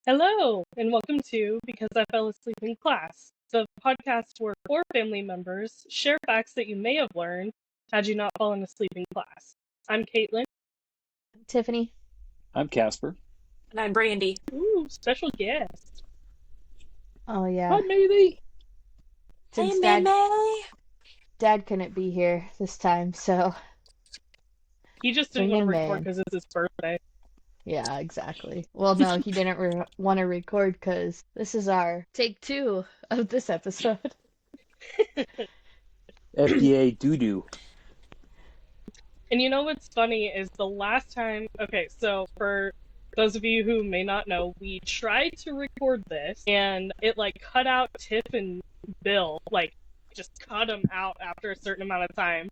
Hello, and welcome to Because I Fell Asleep in Class, the podcast where four family members share facts that you may have learned had you not fallen asleep in class. I'm Caitlin. Tiffany. I'm Casper. And I'm Brandy. Ooh, special guest. Oh yeah. Hi, Mayday. Since Hey, May. Dad couldn't be here this time, so He just didn't Bring want to him record in. because it's his birthday. yeah, exactly. Well, no, he didn't want to record because this is our take 2 of this episode. FDA doo-doo. And you know what's funny is the last time... Okay, so for those of you who may not know, we tried to record this, and it, cut out Tiff and Bill. Just cut them out after a certain amount of time.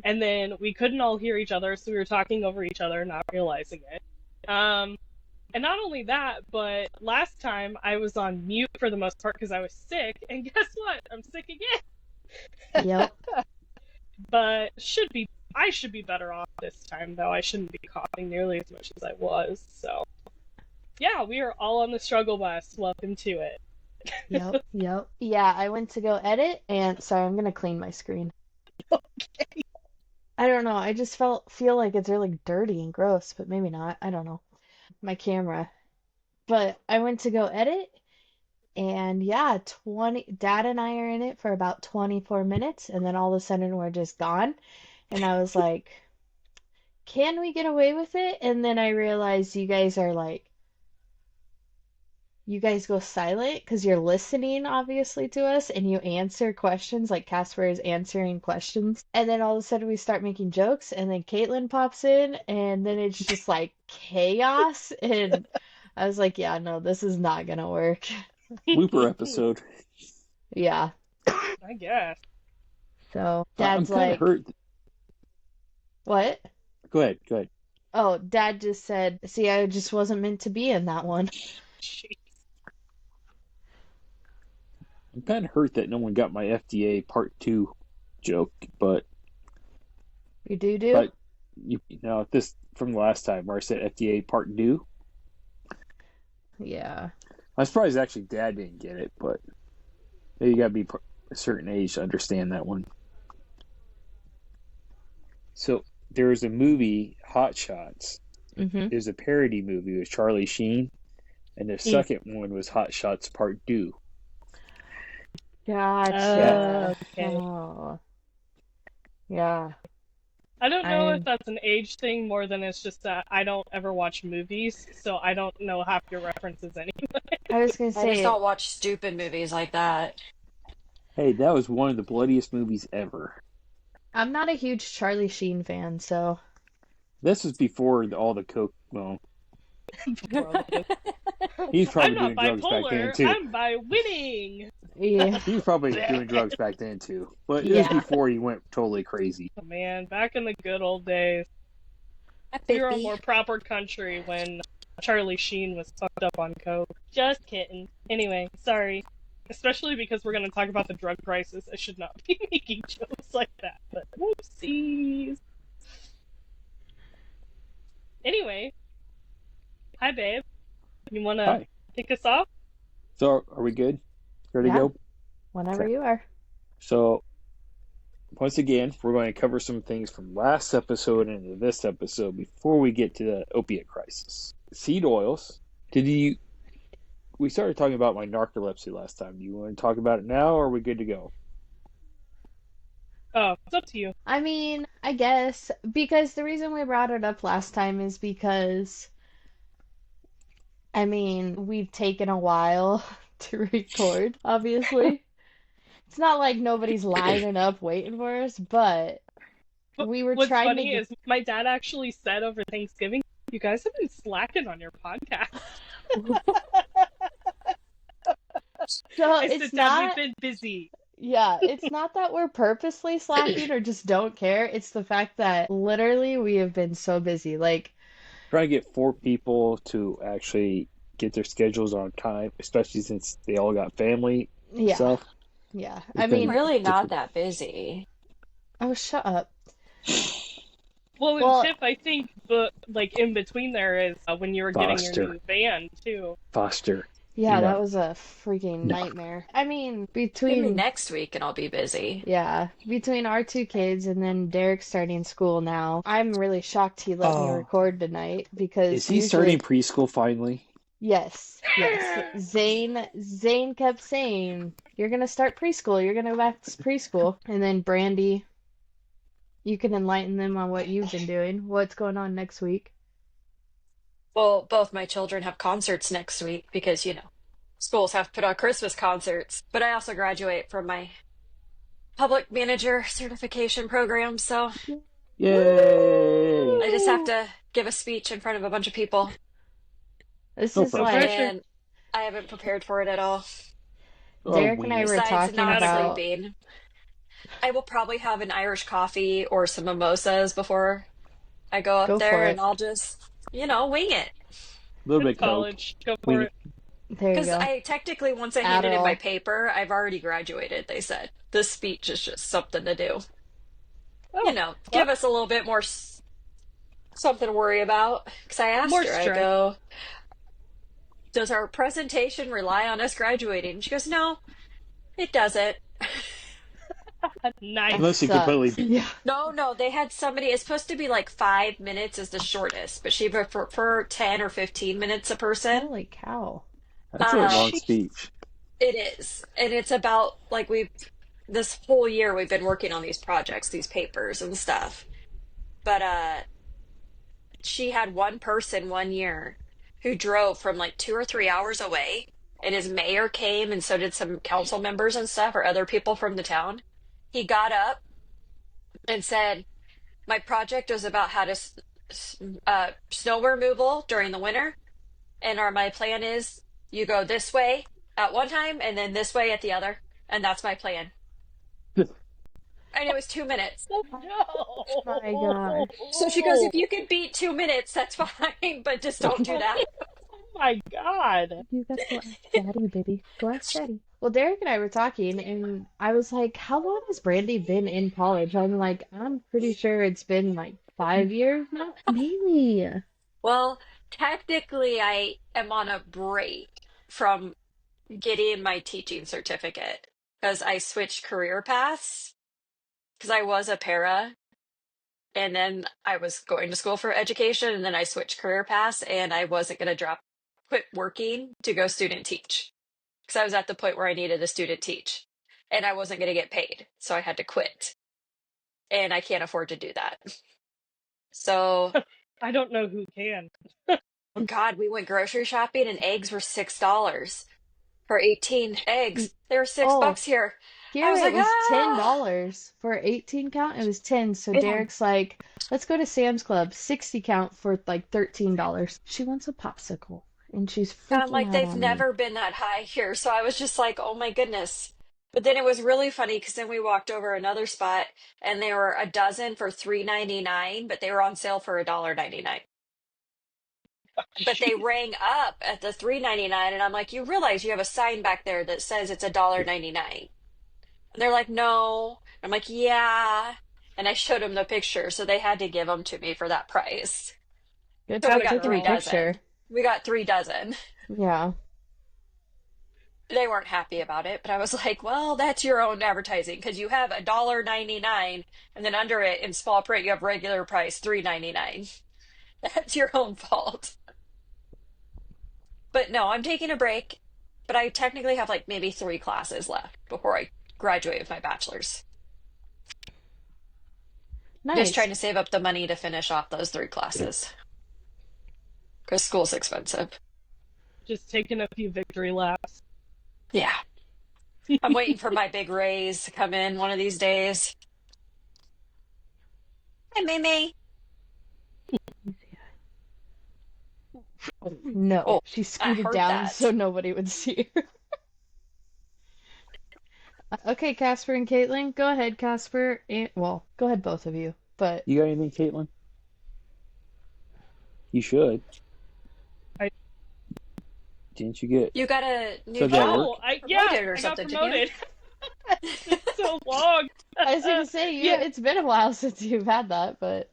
And then we couldn't all hear each other, so we were talking over each other, not realizing it. And not only that, but last time I was on mute for the most part because I was sick, and guess what? I'm sick again. Yep. But I should be better off this time, though. I shouldn't be coughing nearly as much as I was, so. Yeah, we are all on the struggle bus. Welcome to it. Yep. Yeah, I went to go edit, and sorry, I'm gonna clean my screen. Okay. I don't know, I just feel like it's really dirty and gross, but maybe not. I don't know. My camera. But I went to go edit, and yeah, Dad and I are in it for about 24 minutes, and then all of a sudden we're just gone. And I was like, can we get away with it? And then I realized you guys go silent because you're listening, obviously, to us, and you answer questions like Casper is answering questions. And then all of a sudden we start making jokes, and then Caitlin pops in, and then it's just like chaos. And I was like, yeah, no, this is not gonna work. Blooper episode. Yeah. I guess. So I'm Dad's kind like, of hurt. what? Go ahead. Oh, Dad just said, see, I just wasn't meant to be in that one. Jeez. I'm kind of hurt that no one got my FDA Part 2 joke, but You do? but you know this from the last time where I said FDA Part 2. Yeah. I'm surprised actually Dad didn't get it, but maybe you got to be a certain age to understand that one. So there was a movie, Hot Shots. Mm-hmm. It was a parody movie with Charlie Sheen, and the second one was Hot Shots Part 2. Gotcha. Okay. Oh. Yeah. I don't know if that's an age thing more than it's just that I don't ever watch movies, so I don't know half your references anyway. I was gonna I say, just don't watch stupid movies like that. Hey, that was one of the bloodiest movies ever. I'm not a huge Charlie Sheen fan, so This was before all the coke. Well, he's probably I'm not doing drugs back then bipolar. too. I'm by winning. yeah. He was probably doing drugs back then too. But it was before he went totally crazy. Oh, man, back in the good old days, we were a more proper country when Charlie Sheen was fucked up on coke. Just kidding. Anyway, sorry. Especially because we're going to talk about the drug crisis. I should not be making jokes like that, but whoopsies. Anyway, hi, babe. You want to kick us off? So, are we good? Ready to go? Whenever Okay. you are. So, once again, we're going to cover some things from last episode into this episode before we get to the opiate crisis. Seed oils. We started talking about my narcolepsy last time. Do you want to talk about it now, or are we good to go? Oh, it's up to you. I mean, I guess, because the reason we brought it up last time is because, I mean, we've taken a while to record, obviously. It's not like nobody's lining up waiting for us, but we were What's trying funny to is my dad actually said over Thanksgiving, you guys have been slacking on your podcast. So I it's said, Dad, not, we've been busy. yeah, it's not that we're purposely slacking or just don't care. It's the fact that literally we have been so busy. Like, Trying to get 4 people to actually get their schedules on time, especially since they all got family yeah, stuff. yeah. It's I been mean, Really not difficult. that busy. oh, shut up. Well, and Well, Tiff, I think the like in between there is when you were getting your Foster. new van too. Foster. yeah, that was a freaking No. nightmare. I mean, Give me between next week and I'll be busy. yeah, between our two kids and then Derek starting school now, I'm really shocked he let me Oh. record tonight Is because he starting usually, preschool finally? yes. Zane kept saying, "You're gonna start preschool. You're gonna go back to preschool." And then Brandy, you can enlighten them on what you've been doing. What's going on next week? Well, both my children have concerts next week because, schools have put on Christmas concerts. But I also graduate from my public manager certification program, so Yay! I just have Woo! to give a speech in front of a bunch of people, This No is No pressure. like pressure. and I haven't prepared for it at all. Oh, Derek and wing I it. were Besides talking not Gotta go. about. sleeping, I will probably have an Irish coffee or some mimosas before I go up Go there, for and it. I'll just, wing it. A little It's bit Coke. college. Go Wing for it. it. There you Because go. I technically, once I handed in my Adderall. paper, I've already graduated, they said. This speech is just something to do. Oh, well, Give us a little bit more something to worry about. Because I asked more her, I stress. go, does our presentation rely on us graduating? She goes, no, it doesn't. That Nice. Unless you completely. sucks. Yeah. No, no, they had somebody, it's supposed to be like 5 minutes is the shortest, but she would prefer 10 or 15 minutes a person. Holy cow. That's a Um, long She. speech. it is. And it's about like this whole year we've been working on these projects, these papers and stuff. But she had one person one year who drove from like 2 or 3 hours away, and his mayor came, and so did some council members and stuff, or other people from the town. He got up and said, my project was about how to snow removal during the winter, and my plan is you go this way at one time and then this way at the other, and that's my plan. And it was 2 minutes. Oh My gosh. So she goes, no! if you can beat 2 minutes, that's fine, but just don't do that. Oh my god! You got to ask Daddy, baby. Go ask Daddy. Well, Derek and I were talking, and I was like, how long has Brandy been in college? I'm like, I'm pretty sure it's been like 5 years now. Maybe. Well, technically, I am on a break from getting my teaching certificate because I switched career paths because I was a para, and then I was going to school for education, and then I switched career paths, and I wasn't going to quit working to go student teach because I was at the point where I needed a student teach, and I wasn't going to get paid, so I had to quit, and I can't afford to do that. So, I don't know who can. oh God, we went grocery shopping, and eggs were $6 for 18 eggs. They were six Oh, bucks here. I here was it like, was ah. $10 for 18 count. It was 10. So Yeah. Derek's like, let's go to Sam's Club, 60 count for like $13. She wants a popsicle, and she's And I'm freaking like, out they've on me. never been that high here. So I was just like, oh my goodness. But then it was really funny because then we walked over another spot and they were a dozen for $3.99, but they were on sale for $1.99. But they Jeez. rang up at the $3.99, and I'm like, you realize you have a sign back there that says it's $1.99. And they're like, no. I'm like, yeah. And I showed them the picture, so they had to give them to me for that price. Good So we job got taking a three Girl. dozen. picture. We got 3 dozen. Yeah. They weren't happy about it, but I was like, well, that's your own advertising because you have $1.99, and then under it in small print you have regular price $3.99. That's your own fault. But no, I'm taking a break, but I technically have like maybe 3 classes left before I graduate with my bachelor's. Just Nice. trying to save up the money to finish off those 3 classes because school's expensive. Just taking a few victory laps. Yeah. I'm waiting for my big raise to come in one of these days. Hey, Mimi. No, Oh, she I scooted heard down so that. nobody would see her. Okay, Casper and Caitlin, go ahead, Casper. And, well, go ahead, both of you. But You got anything, Caitlin? You should. I Didn't you get You got a new something at job work? oh, I yeah, promoted or I got something, didn't you? promoted. It's been so long. I was gonna say, Yeah, it's been a while since you've had that, but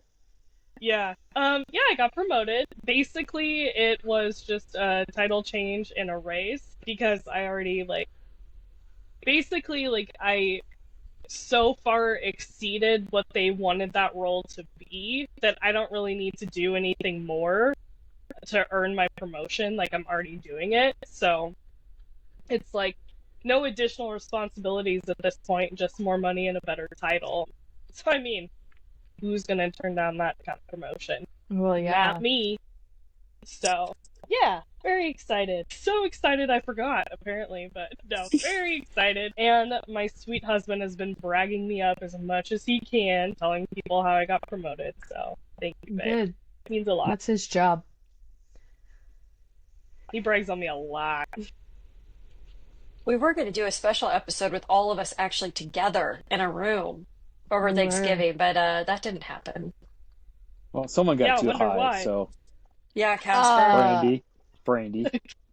Yeah. Yeah, I got promoted. Basically, it was just a title change and a raise because I already I so far exceeded what they wanted that role to be that I don't really need to do anything more to earn my promotion. Like, I'm already doing it. So it's like no additional responsibilities at this point, just more money and a better title. So, I mean, who's going to turn down that kind of promotion? Well, yeah. Not me. So, yeah, very excited. So excited I forgot, apparently, but no, very excited. And my sweet husband has been bragging me up as much as he can, telling people how I got promoted. So, thank you, babe. Good. It means a lot. That's his job. He brags on me a lot. We were going to do a special episode with all of us actually together in a room over We were. Thanksgiving, but that didn't happen. Well, someone got Yeah, I too wonder high, why. so Yeah, Casper. Brandy.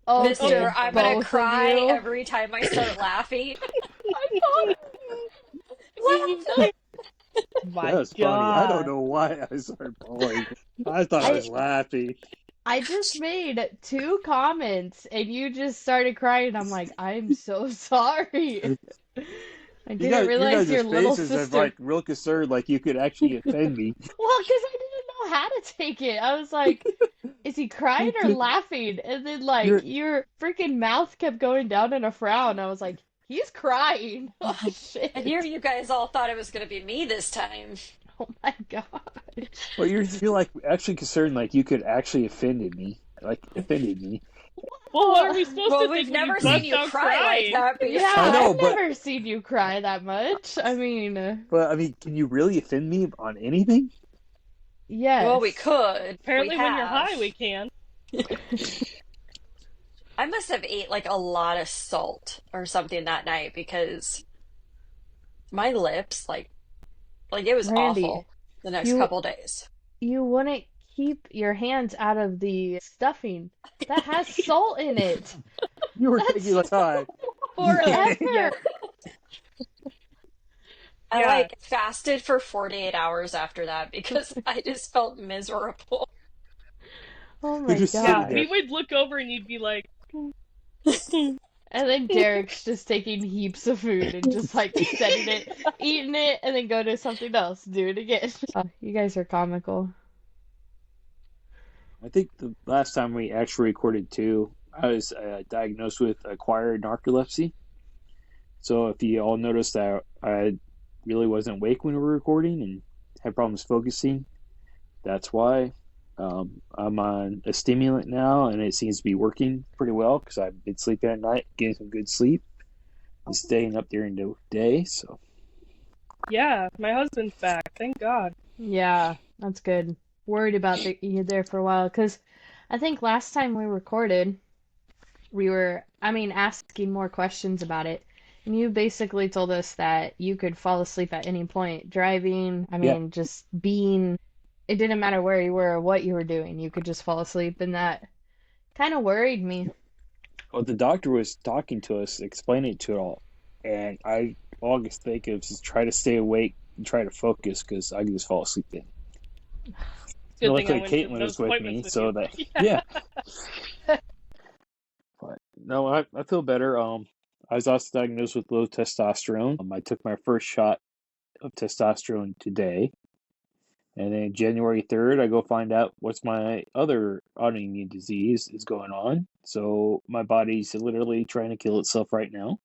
Oh, Mister, I'm gonna both of cry you. every time I start laughing. My That was funny. I don't God. know why I started bawling. I thought I was laughing. I just made 2 comments and you just started crying. I'm like, I'm so sorry. I didn't You realize guys' your little faces are sister. like real concerned, like you could actually offend me. Well, because I didn't know how to take it. I was like, is he crying or laughing? And then, You're, your freaking mouth kept going down in a frown. I was like, he's crying. Oh, shit. And here you guys all thought it was gonna be me this time. Oh, my God. well, you're like actually concerned, like you could actually offended me. Well, what are we supposed Well, to we've think when never you seen bust you out cry like crying? that before. Yeah, I know, I've but never seen you cry that much. I mean, but I mean, can you really offend me on anything? yes. Well, we could. Apparently, We when you're have. high, we can. I must have ate like a lot of salt or something that night because my lips, like it was Randy, awful the next you couple days. you wouldn't keep your hands out of the stuffing. That has salt in it. You were That's taking the time. forever. Yeah. I Yeah. like fasted for 48 hours after that because I just felt miserable. Oh You're my just sitting Yeah, God. there. we would look over and you'd be like, And then Derek's just taking heaps of food and just setting it, eating it, and then go to something else, do it again. Oh, you guys are comical. I think the last time we actually recorded too, I was diagnosed with acquired narcolepsy. So if you all noticed that I really wasn't awake when we were recording and had problems focusing, that's why. I'm on a stimulant now, and it seems to be working pretty well because I've been sleeping at night, getting some good sleep, and staying up during the day. So yeah, my husband's back. Thank God. Yeah, that's good. Worried about you there for a while, because I think last time we recorded, we were, asking more questions about it. And you basically told us that you could fall asleep at any point, driving, yeah, just being, it didn't matter where you were or what you were doing, you could just fall asleep, and that kind of worried me. well, the doctor was talking to us, explaining it to it all, and all I could think of is try to stay awake and try to focus because I could just fall asleep then. Good thing I Luckily, went to Caitlin those was with me, appointments with so you. that yeah. But no, I feel better. I was also diagnosed with low testosterone. I took my first shot of testosterone today, and then January 3rd, I go find out what's my other autoimmune disease is going on. So my body's literally trying to kill itself right now.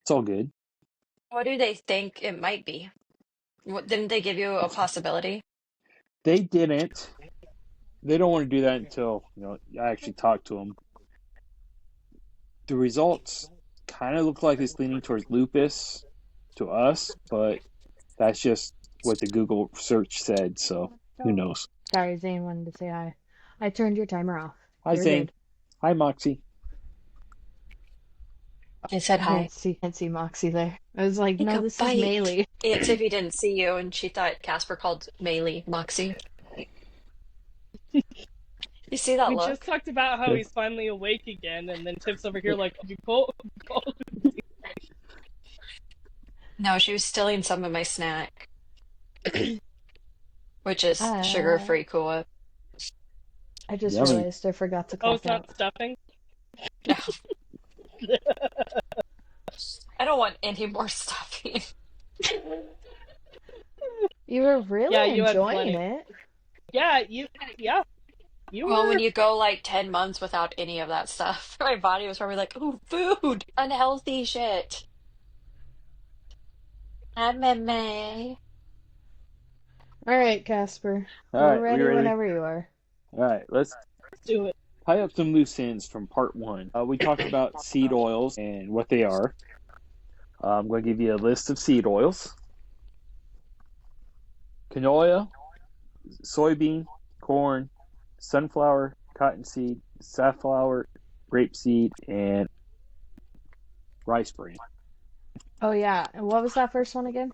It's all good. What do they think it might be? Didn't they give you a possibility? They didn't. They don't want to do that until I actually talk to them. The results kind of look like it's leaning towards lupus to us, but that's just what the Google search said. So who knows? Sorry, Zane wanted to say hi. I turned your timer off. Hi, You're Zane. good. Hi, Moxie. I said hi. Can't see Moxie there. I was like, Take no, a this is bite. Maylee. Aunt Tiffy didn't see you, and she thought Casper called Maylee Moxie. You see that We look? just talked about how he's finally awake again, and then Tip's over here like, you call. No, she was stealing some of my snack. which is Uh, sugar-free Cool Whip. I just Yummy. realized I forgot to Oh, it's clock not out. stuffing? No, I don't want any more stuffing. You were Yeah, really you had enjoying plenty. it. Yeah, yeah, you Well, were. when you go like 10 months without any of that stuff, my body was probably like, "Ooh, food, unhealthy shit." Meh. All right, Casper. All We're right, we ready ready? whenever you are. All right, let's Let's do it. tie up some loose ends from part one. We talked about seed oils and what they are. I'm going to give you a list of seed oils: canola, soybean, corn, sunflower, cottonseed, safflower, grapeseed, and rice bran. Oh yeah, and what was that first one again?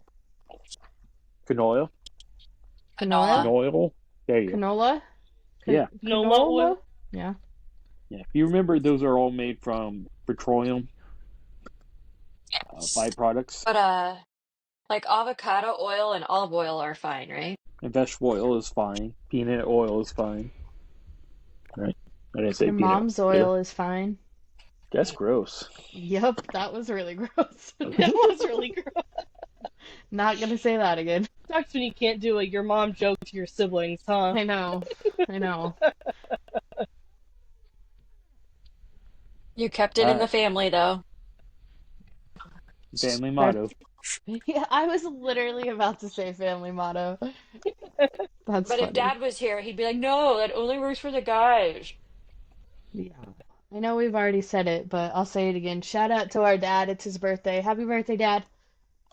Canola, Canola? Canola. canola. There you go. Canola? Yeah, Canola oil. Canola? Yeah. yeah. If you remember, those are all made from petroleum Yes. byproducts. But like avocado oil and olive oil are fine, right? And vegetable oil is fine. Peanut oil is fine. Right? I didn't say And peanut. mom's Did I? oil is fine. That's gross. Yep, that was really gross. That was really gross. Not gonna say that again. Sucks when you can't do a your mom joke to your siblings, huh? I know. I know. You kept it All in the right. family though. Family That's motto. yeah, I was literally about to say family motto. That's But if funny. Dad was here, he'd be like, "No, that only works for the guys." Yeah. I know we've already said it, but I'll say it again. Shout out to our dad. It's his birthday. Happy birthday, Dad.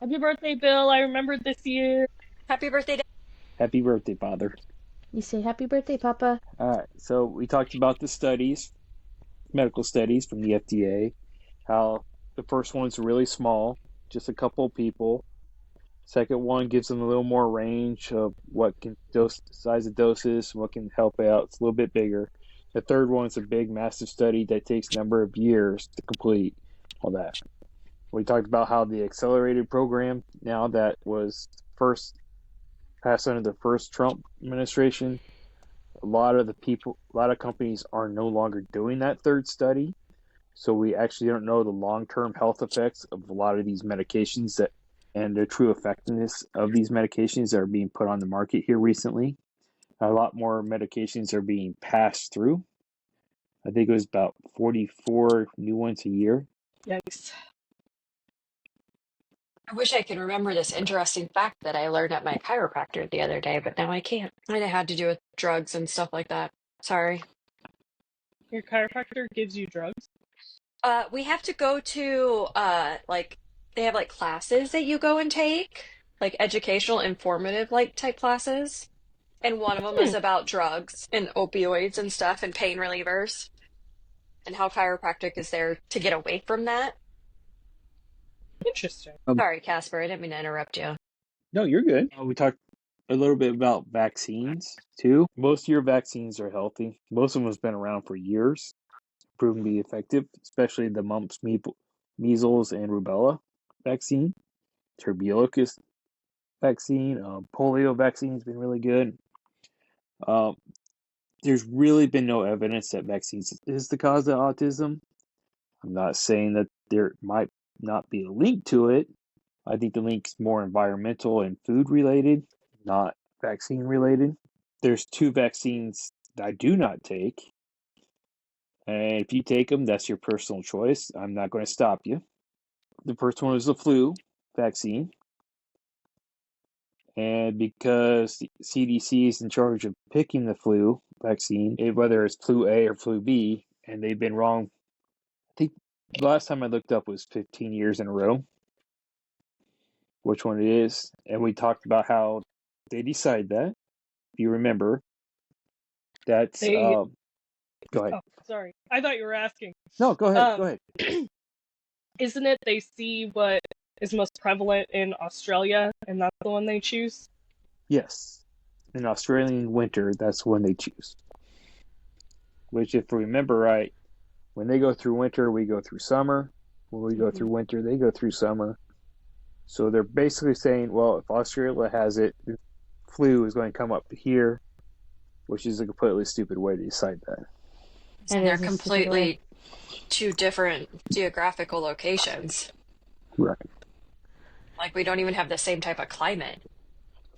Happy birthday, Bill. I remembered this year. Happy birthday, Dad. Happy birthday, Father. You say happy birthday, Papa. All right. So we talked about the studies, medical studies from the FDA, how the first one's really small, just a couple of people. Second one gives them a little more range of what can dose, size of doses, what can help out. It's a little bit bigger. The third one's a big, massive study that takes a number of years to complete all that. We talked about how the accelerated program, now that was first passed under the first Trump administration, a lot of the people, a lot of companies are no longer doing that third study. So we actually don't know the long-term health effects of a lot of these medications that and the true effectiveness of these medications that are being put on the market here recently. A lot more medications are being passed through. I think it was about 44 new ones a year. Yikes. I wish I could remember this interesting fact that I learned at my chiropractor the other day, but now I can't. And it had to do with drugs and stuff like that. Sorry. Your chiropractor gives you drugs? We have to go to like they have like classes that you go and take, like educational, informative like type classes. And one of them Hmm, is about drugs and opioids and stuff and pain relievers and how chiropractic is there to get away from that. interesting. Sorry, Casper, I didn't mean to interrupt you. No, you're good. We talked a little bit about vaccines too. Most of your vaccines are healthy. Most of them have been around for years, proven to be effective, especially the mumps, measles, and rubella vaccine. Tuberculosis vaccine, polio vaccine has been really good. Um, there's really been no evidence that vaccines is the cause of autism. I'm not saying that there might not be a link to it. I think the link's more environmental and food related, not vaccine related. There's two vaccines that I do not take. And if you take them, that's your personal choice. I'm not going to stop you. The first one was the flu vaccine. And because the CDC is in charge of picking the flu vaccine, whether it's flu A or flu B, and they've been wrong. I think the last time I looked up was 15 years in a row, which one it is. And we talked about how they decide that. If you remember, that's They. go ahead. Oh, sorry. I thought you were asking. No, go ahead. Go ahead. Isn't it they see what is most prevalent in Australia, and that's the one they choose? Yes. In Australian winter, that's when they choose. Which, if we remember right, when they go through winter, we go through summer. When we go through winter, they go through summer. So they're basically saying, well, if Australia has it, flu is going to come up here, which is a completely stupid way to decide that. It And they're is a stupid way. completely two different geographical locations. Right. Like we don't even have the same type of climate.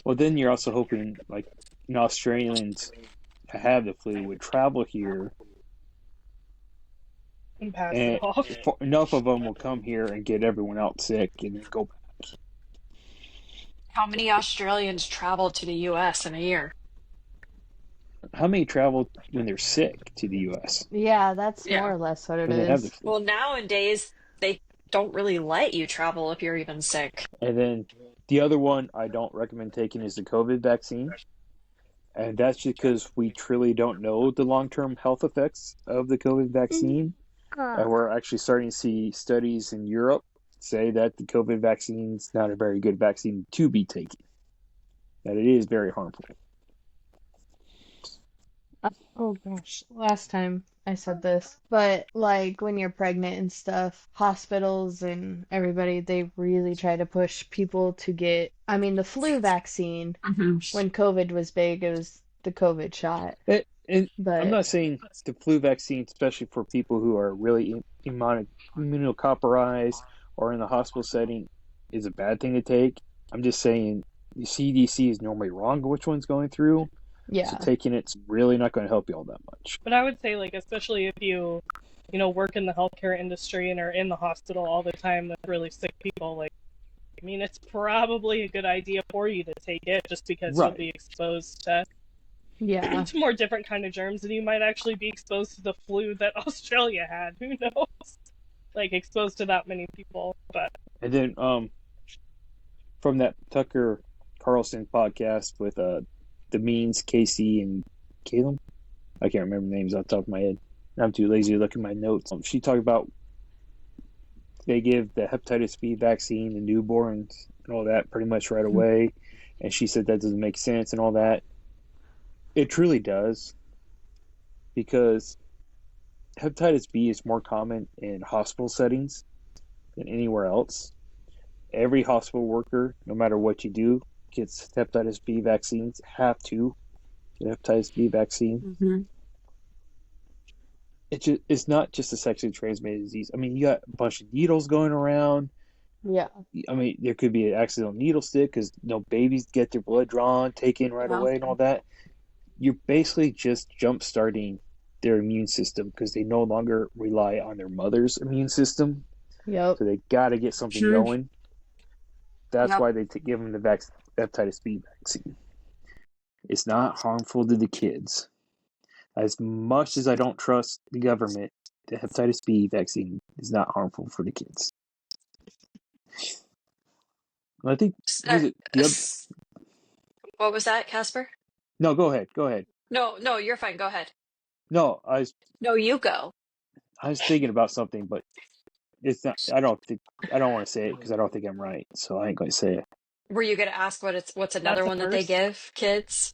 Well, then you're also hoping, like, Australians that have the flu would travel here, And pass it and off. enough of them will come here and get everyone else sick and then go back. How many Australians travel to the US in a year? How many travel when they're sick to the U.S.? Yeah, that's Yeah. more or less what it when they have the is. flu? Well, nowadays they don't really let you travel if you're even sick. And then the other one I don't recommend taking is the COVID vaccine. And that's just because we truly don't know the long-term health effects of the COVID vaccine. And we're actually starting to see studies in Europe say that the COVID vaccine is not a very good vaccine to be taken. That it is very harmful. Oh gosh, last time I said this, but like when you're pregnant and stuff, hospitals and everybody, they really try to push people to get, I mean, the flu vaccine. When COVID was big, it was the COVID shot. And I'm But not saying the flu vaccine, especially for people who are really immunocompromised or in the hospital setting, is a bad thing to take. I'm just saying the CDC is normally wrong which one's going through. So yeah, taking it's really not going to help you all that much. But I would say, like, especially if you work in the healthcare industry and are in the hospital all the time with really sick people, like, I mean, it's probably a good idea for you to take it just because you'll Right. be exposed to yeah. to more different kind of germs, and you might actually be exposed to the flu that Australia had. Who knows? Like, exposed to that many people. But And then from that Tucker Carlson podcast with the Means, Casey, and Caleb, I can't remember the names off the top of my head. I'm too lazy to look at my notes. She talked about they give the hepatitis B vaccine to newborns and all that pretty much right away. And she said that doesn't make sense and all that. It truly does, because hepatitis B is more common in hospital settings than anywhere else. Every hospital worker, no matter what you do, gets hepatitis B vaccines, have to get hepatitis B vaccine. It's not just a sexually transmitted disease. I mean, you got a bunch of needles going around. Yeah. I mean, there could be an accidental needle stick because babies get their blood drawn, taken right away, and all that. You're basically just jump starting their immune system because they no longer rely on their mother's immune system. Yep. So they got to get something going. That's Yep. why they give them the hepatitis B vaccine. It's not harmful to the kids. As much as I don't trust the government, the hepatitis B vaccine is not harmful for the kids. I think was it the other? What was that, Casper? No, go ahead. Go ahead. No, you're fine. Go ahead. No, I No, you go. was thinking about something, but it's not. I don't want to say it because I don't think I'm right, so I ain't going to say it. Were you going to ask what's another That's a one that they first. give kids?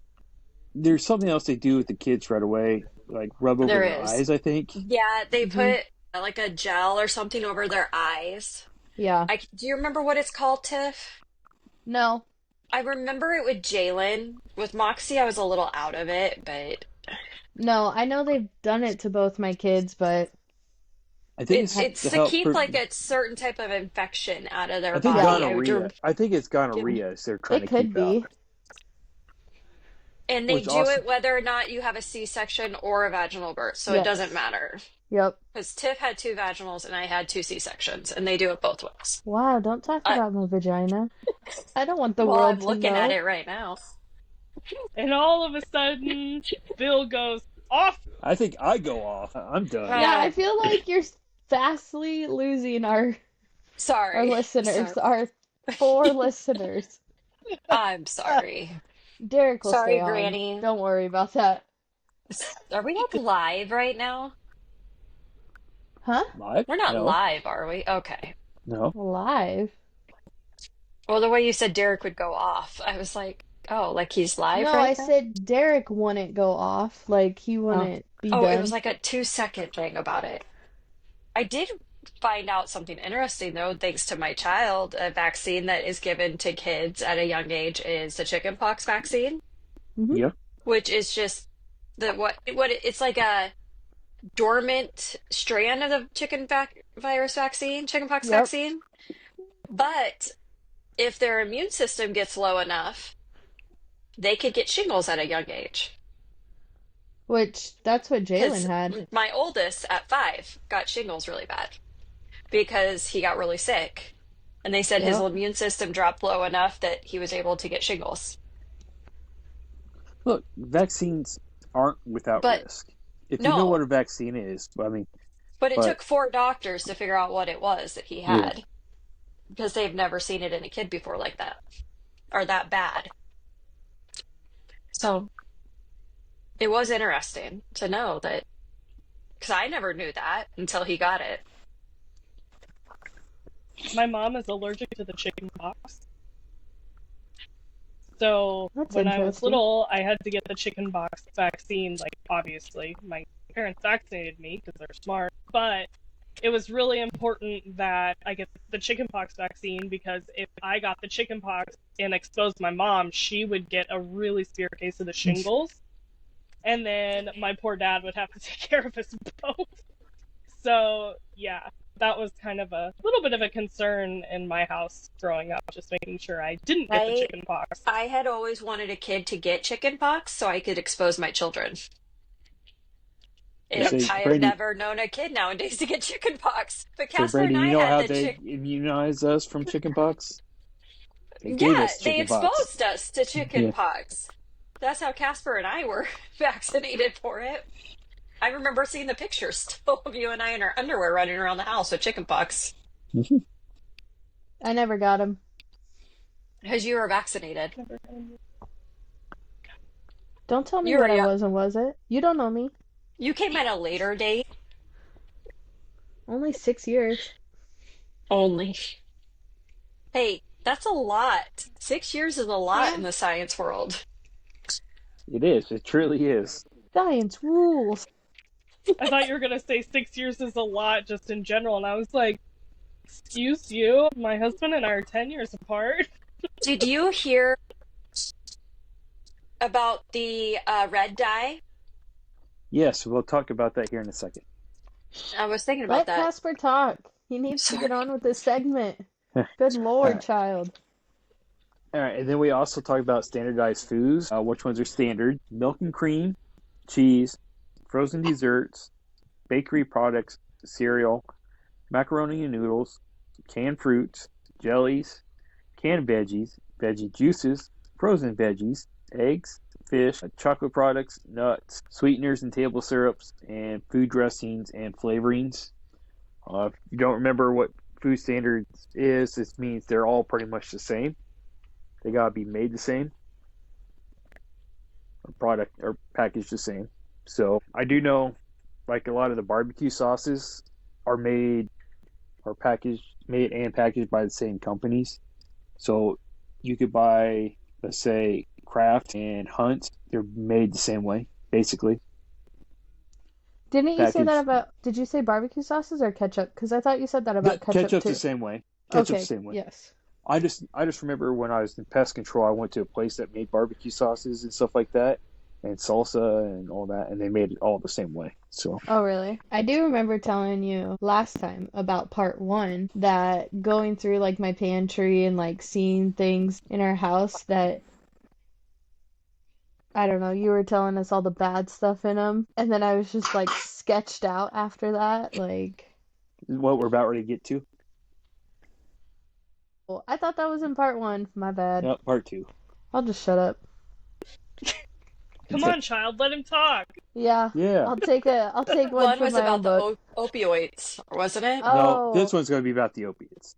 There's something else they do with the kids right away, like rub over There their is. eyes, I think. Yeah, they put like a gel or something over their eyes. Yeah. Do you remember what it's called, Tiff? No. I remember it with Jalen. With Moxie, I was a little out of it, but No, I know they've done it to both my kids, but I think it's to help keep like a certain type of infection out of their I think body. gonorrhea. I think it's gonorrhea. They're trying it to keep could be. out. And they Which do also- it whether or not you have a C-section or a vaginal birth, so it Yes. doesn't matter. Yep. Because Tiff had 2 vaginals and I had 2 C-sections, and they do it both ways. Wow, don't talk about my vagina. I don't want the Well, world I'm to looking know. at it right now. And all of a sudden, Bill goes off. I think I go off. I'm done. Right. Yeah, I feel like you're fastly losing our Sorry. listeners, Sorry. our 4 listeners. I'm sorry. Derek will Sorry, stay on. Granny. Don't worry about that. Are we like live right now? Huh? Live? We're not No. live, are we? Okay. No. Live? Well, the way you said Derek would go off, I was like, oh, like he's live No, right I now? said Derek wouldn't go off. Like, he wouldn't be Oh, done. it was like a 2-second thing about it. I did find out something interesting, though, thanks to my child. A vaccine that is given to kids at a young age is the chickenpox vaccine, Hmm. Yeah. which is just it's like a dormant strand of the chickenpox Yep. vaccine. But if their immune system gets low enough, they could get shingles at a young age. Which that's what Jalen Because had. my oldest at 5 got shingles really bad because he got really sick. And they said his Yep. immune system dropped low enough that he was able to get shingles. Look, vaccines aren't without But risk. If you know what no, a vaccine is, I mean, but it but took 4 doctors to figure out what it was that he yeah, had because they've never seen it in a kid before like that or that bad. So it was interesting to know that because I never knew that until he got it. My mom is allergic to the chicken pox. So That's when I was interesting. little, I had to get the chicken pox vaccine. Like, obviously, my parents vaccinated me because they're smart. But it was really important that I get the chickenpox vaccine because if I got the chickenpox and exposed my mom, she would get a really severe case of the shingles. And then my poor dad would have to take care of us both. So, yeah, that was kind of a little bit of a concern in my house growing up, just making sure I didn't get the I chickenpox. I had always wanted a kid to get chicken pox so I could expose my children. they say, I have Brandy. never known a kid nowadays to get chicken pox. But So Casper and Brandy, I you know had how the they immunize us from chickenpox? They gave yeah, us they chickenpox. exposed us to chicken Yeah. pox. That's how Casper and I were vaccinated for it. I remember seeing the pictures still of you and I in our underwear running around the house with chicken pox I never got him. because you were vaccinated. Don't tell me You were what I young. wasn't, was it? You don't know me. You came at a later date Only 6 years. only. Hey, that's a lot. 6 years is a lot in the science world. It is. It truly is. Science rules. I thought you were going to say 6 years is a lot just in general, and I was like, excuse you? My husband and I are 10 years apart. Did you hear about the red dye? Yes, we'll talk about that here in a second. I was thinking about Let that. Casper talk. He needs to get Sorry. on with this segment. Good Lord, child. All right, and then we also talk about standardized foods. Which ones are standard? Milk and cream, cheese, frozen desserts, bakery products, cereal, macaroni and noodles, canned fruits, jellies, canned veggies, veggie juices, frozen veggies, eggs, fish, chocolate products, nuts, sweeteners and table syrups, and food dressings and flavorings. If you don't remember what food standards is, this means they're all pretty much the same. They gotta be made the same, or product or packaged the same. So I do know, like a lot of the barbecue sauces are made and packaged by the same companies. So you could buy, let's say, Kraft and Hunt. They're made the same way, basically. Didn't you say that Packaged. about, did you say barbecue sauces or ketchup? Because I thought you said that about ketchup Ketchup's too. the same way. Ketchup's Okay, the same way. yes. I just remember when I was in pest control, I went to a place that made barbecue sauces and stuff like that, and salsa and all that, and they made it all the same way. So Oh, really? I do remember telling you last time about part one that going through like my pantry and like seeing things in our house that I don't know, you were telling us all the bad stuff in them, and then I was just like sketched out after that. Like, what we're about ready to get to, well, I thought that was in part one. My bad. part two. I'll just shut up. Come on, child, let him talk. Yeah, Yeah. I'll take one One for was my about own the book. opioids, wasn't it? No, this Oh, one's going to be about the opiates.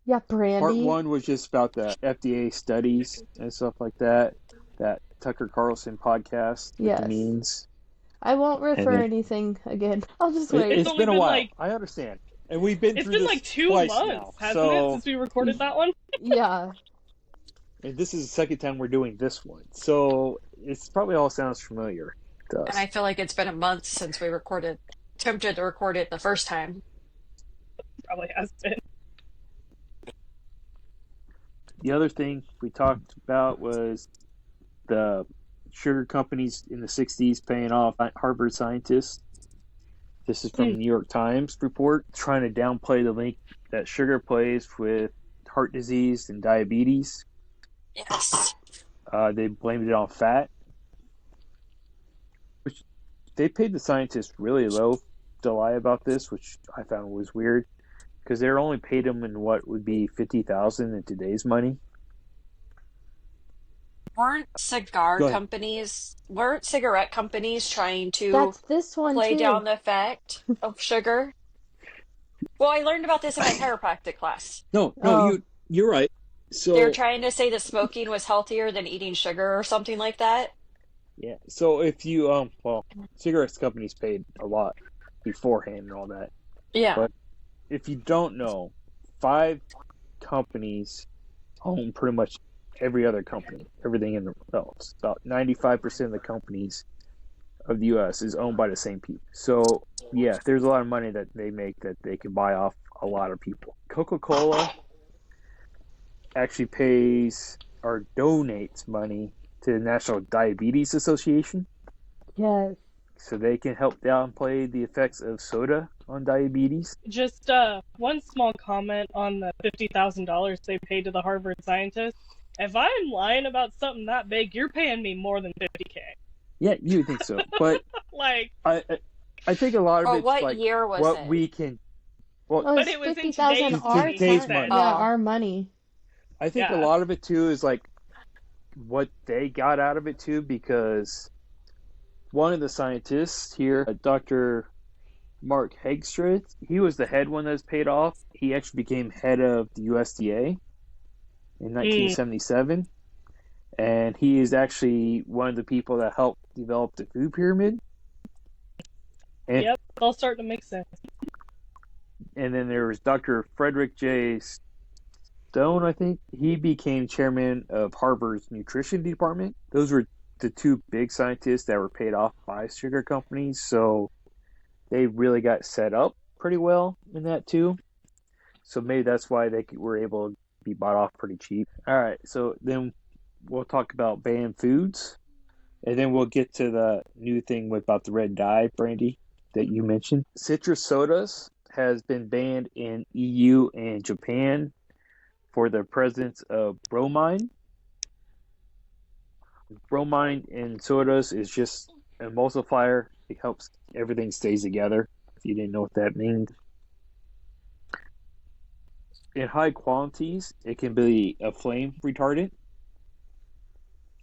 yeah, Part Brandy. one was just about the FDA studies and stuff like that. That Tucker Carlson podcast with Yes. the means. I won't refer then- anything again. I'll just It, wait. it's only been a been, while. like- I understand, and we've been It's through been this like 2 twice months, now. hasn't it, So, since we recorded that one? Yeah. and this is the second time we're doing this one, so it's probably all sounds familiar to us. And I feel like it's been a month since we attempted to record it the first time. probably has been. The other thing we talked about was the sugar companies in the 60s paying off Harvard scientists. This is from the New York Times report, trying to downplay the link that sugar plays with heart disease and diabetes. Yes. They blamed it on fat, which they paid the scientists really low to lie about this, which I found was weird because they're only paid them in what would be $50,000 in today's money. Weren't Go ahead. cigarette companies trying to That's this one play too. down the effect of sugar? Well, I learned about this in my chiropractic class. No, Oh, you're right. They were So trying to say that smoking was healthier than eating sugar or something like that. yeah, so if you cigarettes companies paid a lot beforehand and all that, Yeah. but if you don't know, 5 companies own pretty much every other company, everything in the else. About 95% of the companies of the U.S. is owned by the same people. So yeah, there's a lot of money that they make that they can buy off a lot of people. Coca-Cola actually pays or donates money to the National Diabetes Association yes. so they can help downplay the effects of soda on diabetes. Just one small comment on the $50,000 they paid to the Harvard scientists. If I'm lying about something that big, you're paying me more than $50K. Yeah, you would think so, but Like, I think a lot of Oh, it's what like year was what it? we can. Well, Well, but it's it was in 50,000 today's our money, he today's time. said. money. Yeah, Oh. our money. I think a Yeah. lot of it too is like what they got out of it too, because one of the scientists here, Dr. Mark Hegstrid, he was the head one that was paid off. He actually became head of the USDA in 1977, and he is actually one of the people that helped develop the food pyramid. And Yep, it's all starting to make sense. and then there was Dr. Frederick J. Stone, I think. He became chairman of Harvard's nutrition department. Those were the two big scientists that were paid off by sugar companies, so they really got set up pretty well in that too. So maybe that's why they were able to be bought off pretty cheap. All right, so then we'll talk about banned foods, and then we'll get to the new thing about the red dye, Brandy, that you mentioned. Citrus sodas has been banned in EU and Japan for the presence of bromine. Bromine in sodas is just an emulsifier. It helps everything stays together. If you didn't know what that means. In high quantities, it can be a flame retardant.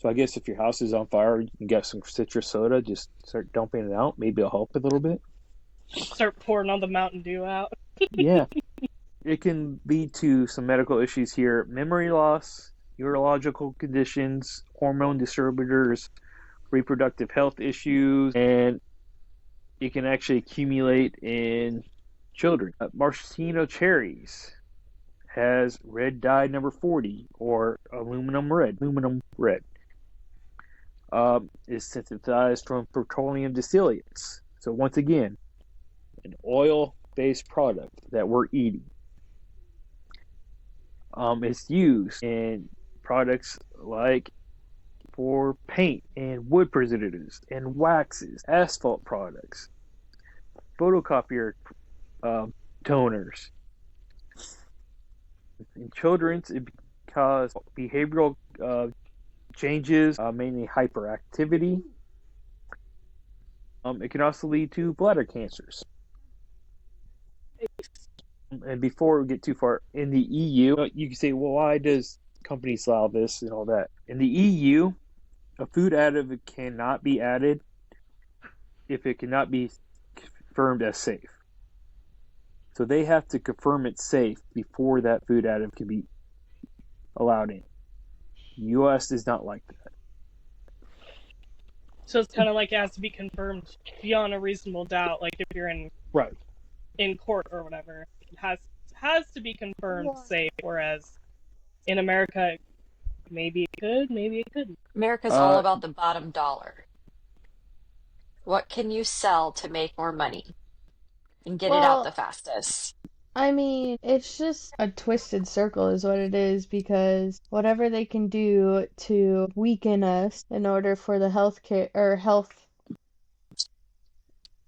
So I guess if your house is on fire, you can get some citrus soda, just start dumping it out. Maybe it'll help a little bit. Start pouring all the Mountain Dew out. Yeah. It can lead to some medical issues here: memory loss, neurological conditions, hormone disturbances, reproductive health issues, and it can actually accumulate in children. Maraschino cherries has red dye number 40, or aluminum red. Aluminum red is synthesized from petroleum distillates. So once again, an oil-based product that we're eating. It's used in products like for paint and wood preservatives and waxes, asphalt products, photocopier toners. In children, it causes behavioral changes, mainly hyperactivity. It can also lead to bladder cancers. And before we get too far, in the EU, you can say, well, why does companies allow this and all that? In the EU, a food additive cannot be added if it cannot be confirmed as safe. So they have to confirm it's safe before that food additive can be allowed in. The U.S. is not like that. So it's kind of like it has to be confirmed beyond a reasonable doubt. Like if you're in Right. court or whatever, it has to be confirmed safe. Whereas in America, maybe it could, maybe it couldn't. America's all about the bottom dollar. What can you sell to make more money and get it out Well, the fastest? I mean, it's just a twisted circle is what it is because whatever they can do to weaken us in order for the healthcare or health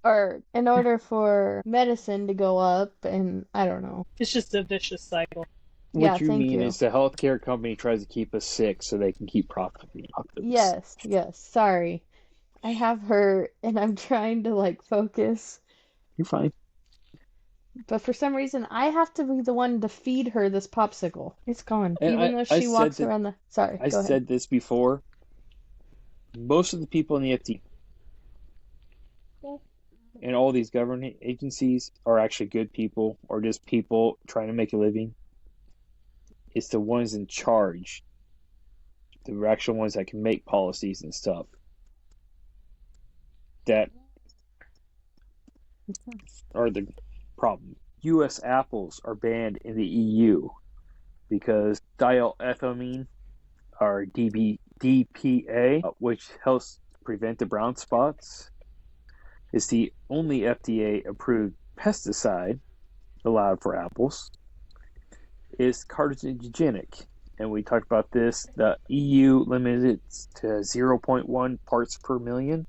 or in order for medicine to go up and I don't know. It's just a vicious cycle. Yeah, What you thank mean you. is the healthcare company tries to keep us sick so they can keep profiting off of us. Yes, yes, sorry. I have her and I'm trying to like focus, You're fine. but for some reason I have to be the one to feed her this popsicle. It's gone, And even though I she said walks that around the. Sorry, I go ahead. said this before. Most of the people in the FDA and all these government agencies are actually good people or just people trying to make a living. It's the ones in charge, the actual ones that can make policies and stuff, that are the problem. U.S. apples are banned in the EU because diethylamine or DPA, which helps prevent the brown spots, is the only FDA approved pesticide allowed for apples, is carcinogenic. And we talked about this. The EU limited it to 0.1 parts per million.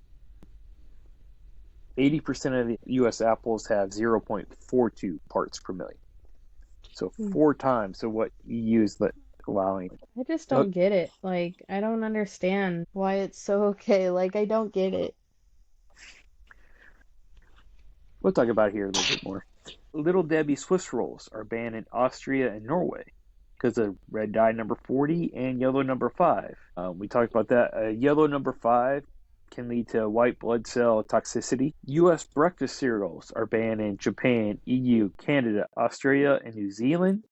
80% of the US apples have 0.42 parts per million. So 4 times of what EU is allowing. I just don't get it. Like, I don't understand why it's so okay. Like, I don't get it. We'll talk about it here a little bit more. Little Debbie Swiss rolls are banned in Austria and Norway because of red dye number 40 and yellow number 5. We talked about that. Yellow number 5 can lead to white blood cell toxicity. U.S. breakfast cereals are banned in Japan, EU, Canada, Australia, and New Zealand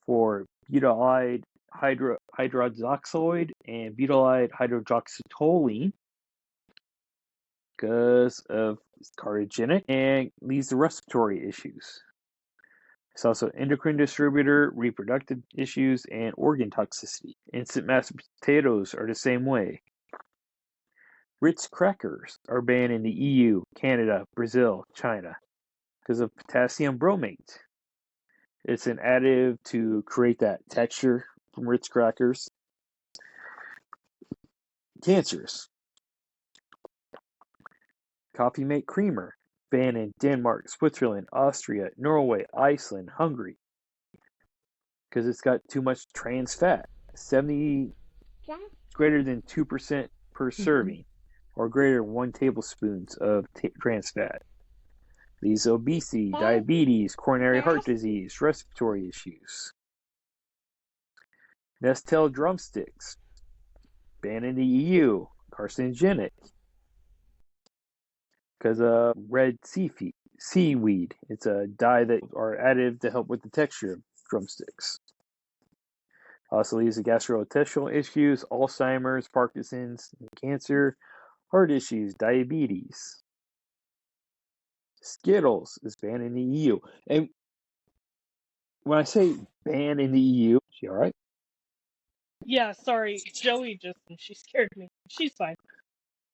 for butylide hydroxyxide and butylide hydroxytoluene because of carcinogenic and leads to respiratory issues. It's also endocrine disruptor, reproductive issues, and organ toxicity. Instant mashed potatoes are the same way. Ritz crackers are banned in the EU, Canada, Brazil, China because of potassium bromate. It's an additive to create that texture from Ritz crackers. Cancerous. Coffee mate creamer banned in Denmark, Switzerland, Austria, Norway, Iceland, Hungary because it's got too much trans fat. 70 greater than 2% per serving or greater than 1 tablespoon of trans fat. Leads to obesity, diabetes, coronary heart disease, respiratory issues. Nestle drumsticks banned in the EU, carcinogenic because of red seaweed. It's a dye that are additive to help with the texture of drumsticks. Also leads to gastrointestinal issues, Alzheimer's, Parkinson's, cancer, heart issues, diabetes. Skittles is banned in the EU. And when I say banned in the EU, is she all right? Yeah, sorry. Joey she scared me. She's fine.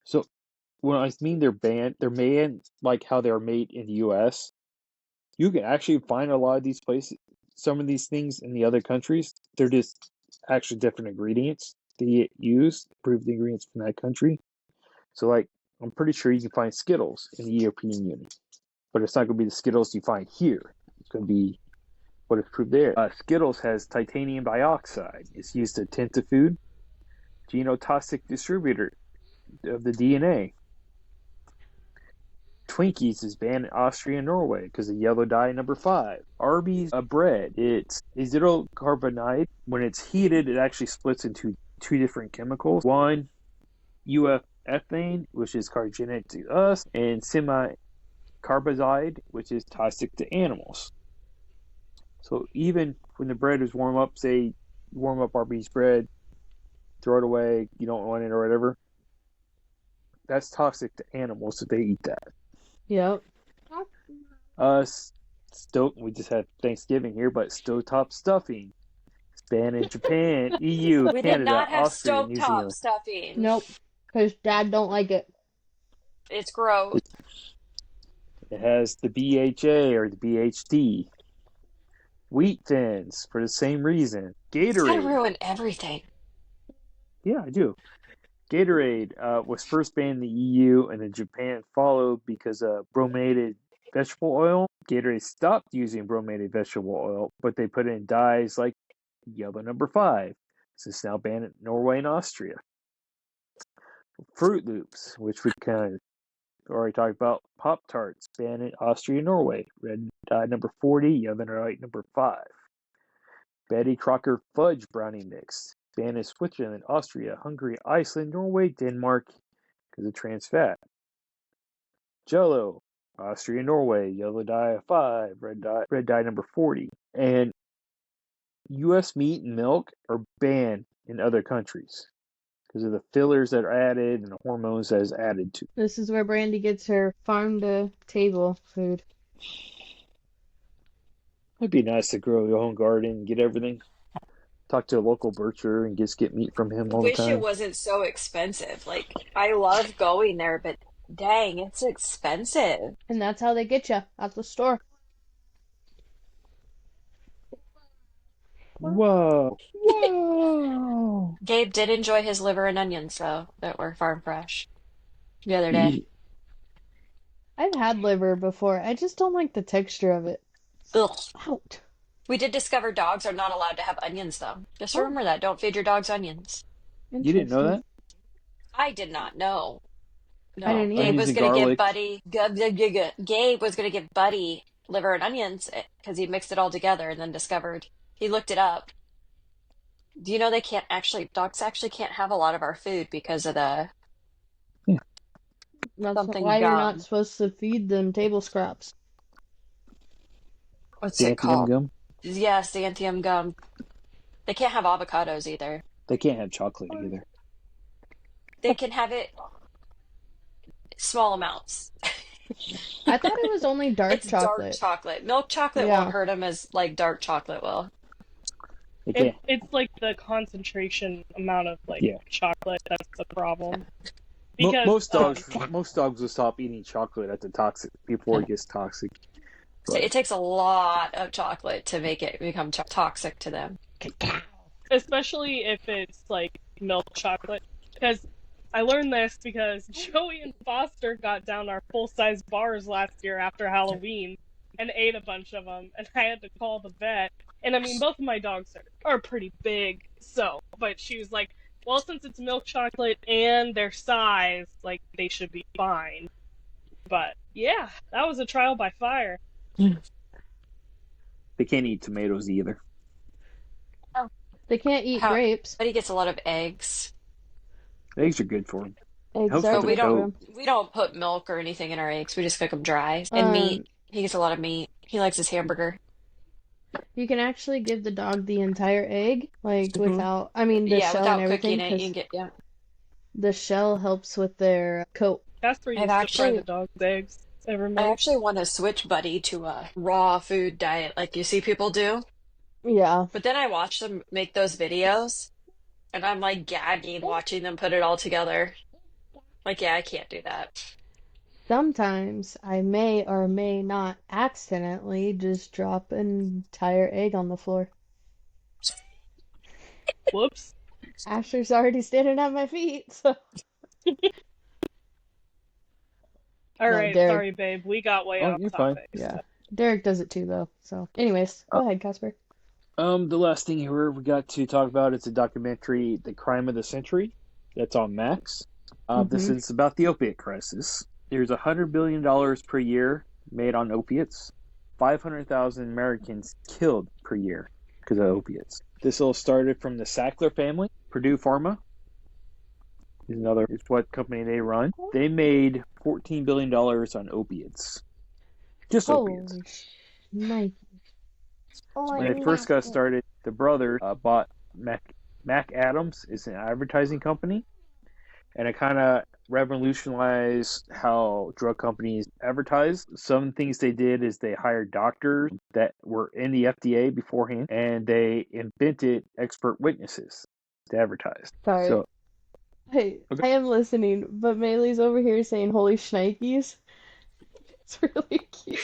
So when I mean they're banned like how they're made in the US. You can actually find a lot of these places, some of these things in the other countries. They're just actually different ingredients they use, prove the ingredients from that country. So, like, I'm pretty sure you can find Skittles in the European Union, but it's not going to be the Skittles you find here. It's going to be what is proved there. Skittles has titanium dioxide. It's used to tint the food. Genotoxic distributor of the DNA. Twinkies is banned in Austria and Norway because of yellow dye number 5. Arby's bread, it's azitocarbonide. When it's heated, it actually splits into 2 different chemicals. One, ethane, which is carcinogenic to us, and semi-carbazide, which is toxic to animals. So even when the bread is warm up, say warm up Arby's bread, throw it away, you don't want it or whatever, that's toxic to animals if they eat that. Yep. We just had Thanksgiving here, but stovetop stuffing. It's banned in Japan, EU, We did Canada, not have Austria, New stovetop Zealand. stuffing. Nope. Because Dad don't like it. It's gross. It has the BHA or the BHD. Wheat thins for the same reason. It's gonna Gatorade. ruin everything. Yeah, I do. Gatorade was first banned in the EU and then Japan followed because of brominated vegetable oil. Gatorade stopped using brominated vegetable oil, but they put in dyes like yellow number 5. So it's now banned in Norway and Austria. Fruit Loops, which we kind of already talked about. Pop Tarts, banned in Austria and Norway. Red dye number 40, yellow dye number 5. Betty Crocker Fudge Brownie Mix, banned in Switzerland, Austria, Hungary, Iceland, Norway, Denmark because of trans fat. Jello, Austria, Norway, yellow dye 5, red dye number 40. And U.S. meat and milk are banned in other countries because of the fillers that are added and the hormones that is added to. This is where Brandy gets her farm-to-table food. It'd be nice to grow your own garden and get everything. Talk to a local butcher and just get meat from him all the Wish it time. wasn't so expensive. Like, I love going there, but dang, it's expensive. And that's how they get you at the store. Whoa. Whoa. Gabe did enjoy his liver and onions, though, that were farm fresh the other day. I've had liver before. I just don't like the texture of it. Ugh. Out. We did discover dogs are not allowed to have onions, though. Just remember that. Don't feed your dogs onions. You didn't know that? I did not know. I No, didn't Gabe either. was Onions and gonna give garlic. Gabe was gonna give Buddy liver and onions because he mixed it all together and then discovered he looked it up. Do you know dogs actually can't have a lot of our food because of the Yeah. That's something why you're not gum. supposed to feed them table scraps. What's it Xanthium called? gum. Yes, the xanthium gum. They can't have avocados either. They can't have chocolate either. They can have it small amounts. I thought it was only dark It's dark chocolate. chocolate. Milk chocolate Yeah. won't hurt them as like dark chocolate will. They can't. It's like the concentration amount of Yeah. chocolate that's the problem. Mo- Because most dogs will stop eating chocolate at the toxic before it gets toxic. So But it takes a lot of chocolate to make it become toxic to them. especially if it's like milk chocolate. Because I learned this because Joey and Foster got down our full-size bars last year after Halloween and ate a bunch of them, and I had to call the vet. And I mean, both of my dogs are pretty big, but she was like, well, since it's milk chocolate and their size, like, they should be fine. But yeah, that was a trial by fire. they can't eat tomatoes either. They can't eat How- grapes. But he gets a lot of eggs. Eggs are good for them. Eggs Helps are with But the good for goat. 'em. we don't put milk or anything in our eggs. We just cook them dry. And meat. He gets a lot of meat. He likes his hamburger. You can actually give the dog the entire egg, like Mhm. without, I mean, the Yeah, shell without and everything, cooking it, you can because get the shell helps with their coat. Casper used I've to fry actually- the dog's eggs every I month. actually want to switch Buddy to a raw food diet like you see people do. Yeah. But then I watch them make those videos and I'm like gagging watching them put it all together. Like, yeah, I can't do that. Sometimes I may or may not accidentally just drop an entire egg on the floor. Whoops. Asher's already standing at my feet, so. All No, right, Derek. sorry, babe. We got way Oh, off you're fine. topic. Yeah. Derek does it too, though. So, anyways, go ahead, Casper. The last thing here we got to talk about is a documentary, The Crime of the Century. That's on Max. This is about the opiate crisis. There's $100 billion per year made on opiates. 500,000 Americans killed per year because of opiates. This all started from the Sackler family. Purdue Pharma is what company they run. They made $14 billion on opiates. Just opiates. Holy nice. When they first got started, the brother bought Mac Adams. It's an advertising company, and it kind of revolutionized how drug companies advertise. Some things they did is they hired doctors that were in the FDA beforehand, and they invented expert witnesses to advertise. Sorry. So, Hey, Okay. I am listening, but Maylee's over here saying holy shnikes. It's really cute.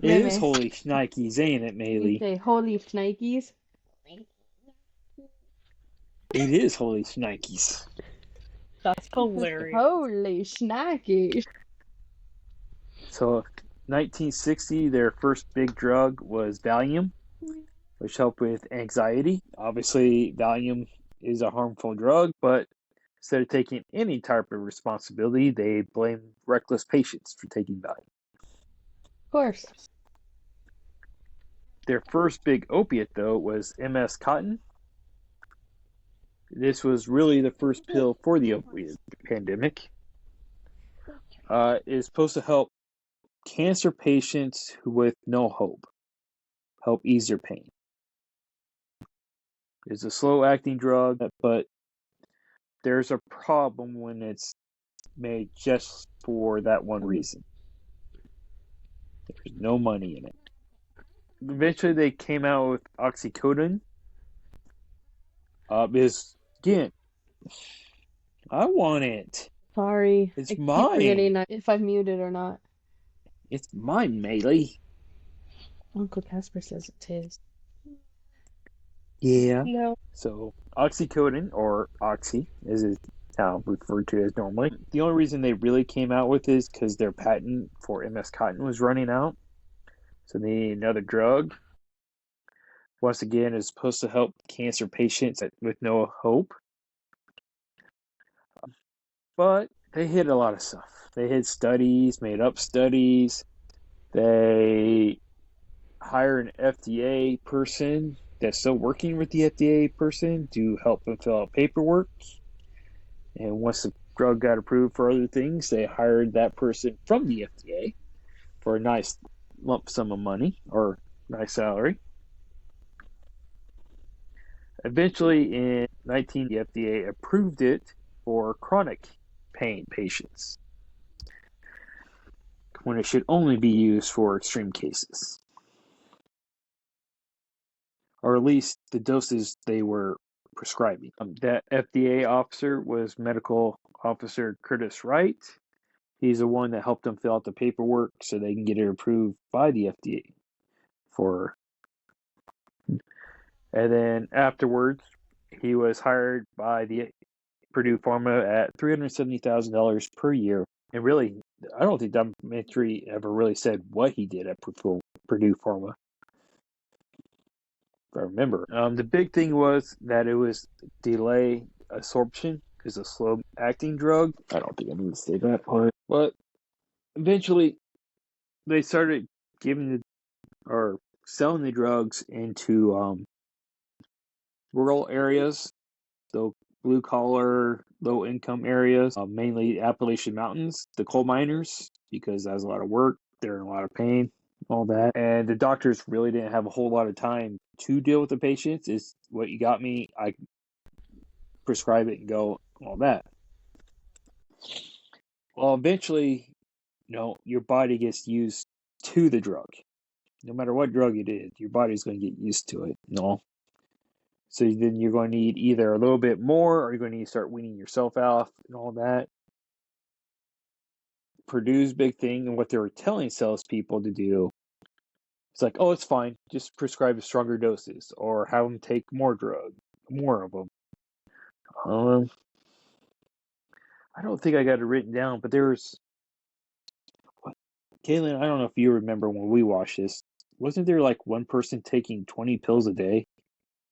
It is Meme. holy shnikes, ain't it, You Maylee? say holy shnikes. It is holy shnikes. That's hilarious. Holy shnikes. So, 1960, their first big drug was Valium, which helped with anxiety. Obviously, Valium is a harmful drug, but instead of taking any type of responsibility, they blame reckless patients for taking Valium. Of course. Their first big opiate, though, was MS Cotton. This was really the first pill for the opiate pandemic. It is supposed to help cancer patients with no hope, help ease their pain. It's a slow-acting drug, but there's a problem when it's made just for that one reason. There's no money in it. Eventually, they came out with oxycodone. Because, again, I want it. Sorry. It's I keep mine. forgetting if I'm muted or not. It's mine, Maylee. Uncle Casper says it's his. Yeah. No. So, oxycodone, or Oxy, as it's now referred to as normally. The only reason they really came out with this is because their patent for MS Cotton was running out. So they need another drug. Once again, it's supposed to help cancer patients with no hope. But they hid a lot of stuff. They hid studies, made up studies. They hire an FDA person that's still working with the FDA person to help them fill out paperwork. And once the drug got approved for other things, they hired that person from the FDA for a nice lump sum of money or nice salary. Eventually, in 19, the FDA approved it for chronic pain patients, when it should only be used for extreme cases. Or at least the doses they were prescribing. That FDA officer was Medical Officer Curtis Wright. He's the one that helped them fill out the paperwork so they can get it approved by the FDA for. And then afterwards, he was hired by the Purdue Pharma at $370,000 per year. And really, I don't think the documentary ever really said what he did at Purdue Pharma, if I remember. The big thing was that it was delay absorption because a slow-acting drug. I don't think I need to say that part. But eventually, they started giving or selling the drugs into rural areas, so blue collar, low income areas, mainly Appalachian Mountains, the coal miners, because that's a lot of work, they're in a lot of pain, all that. And the doctors really didn't have a whole lot of time to deal with the patients. It's what you got me, I prescribe it and go, all that. Well, eventually, your body gets used to the drug. No matter what drug it is, your body's going to get used to it. So then you're going to need either a little bit more, or you're going to need to start weaning yourself off and all that. Purdue's big thing and what they were telling salespeople to do, it's like, oh, it's fine. Just prescribe stronger doses or have them take more drug, more of them. I don't think I got it written down, but there's... Caitlin, I don't know if you remember when we watched this. Wasn't there like one person taking 20 pills a day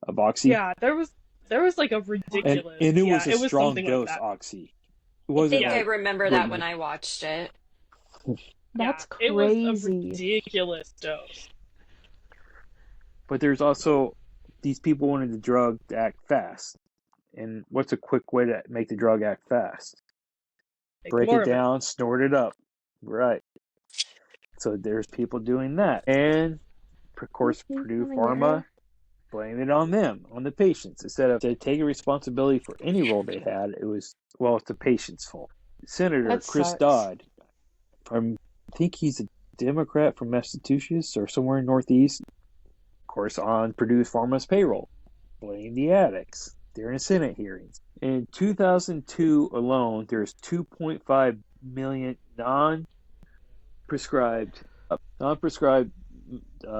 of Oxy? Yeah, there was like a ridiculous. And it was a it was strong something dose like that. Oxy. It I wasn't think I like remember that when I watched it. That's It was a crazy. ridiculous dose. But there's also these people wanted the drug to act fast. And what's a quick way to make the drug act fast? Break it down, snort it up. Right. So there's people doing that. And, of course, Purdue Pharma, blame it on them, on the patients. Instead of taking responsibility for any role they had, it was, well, it's the patient's fault. Senator That Chris sucks. Dodd, I think he's a Democrat from Massachusetts or somewhere in Northeast, of course, on Purdue Pharma's payroll. Blame the addicts during Senate hearings. In 2002 alone, there's 2.5 million non-prescribed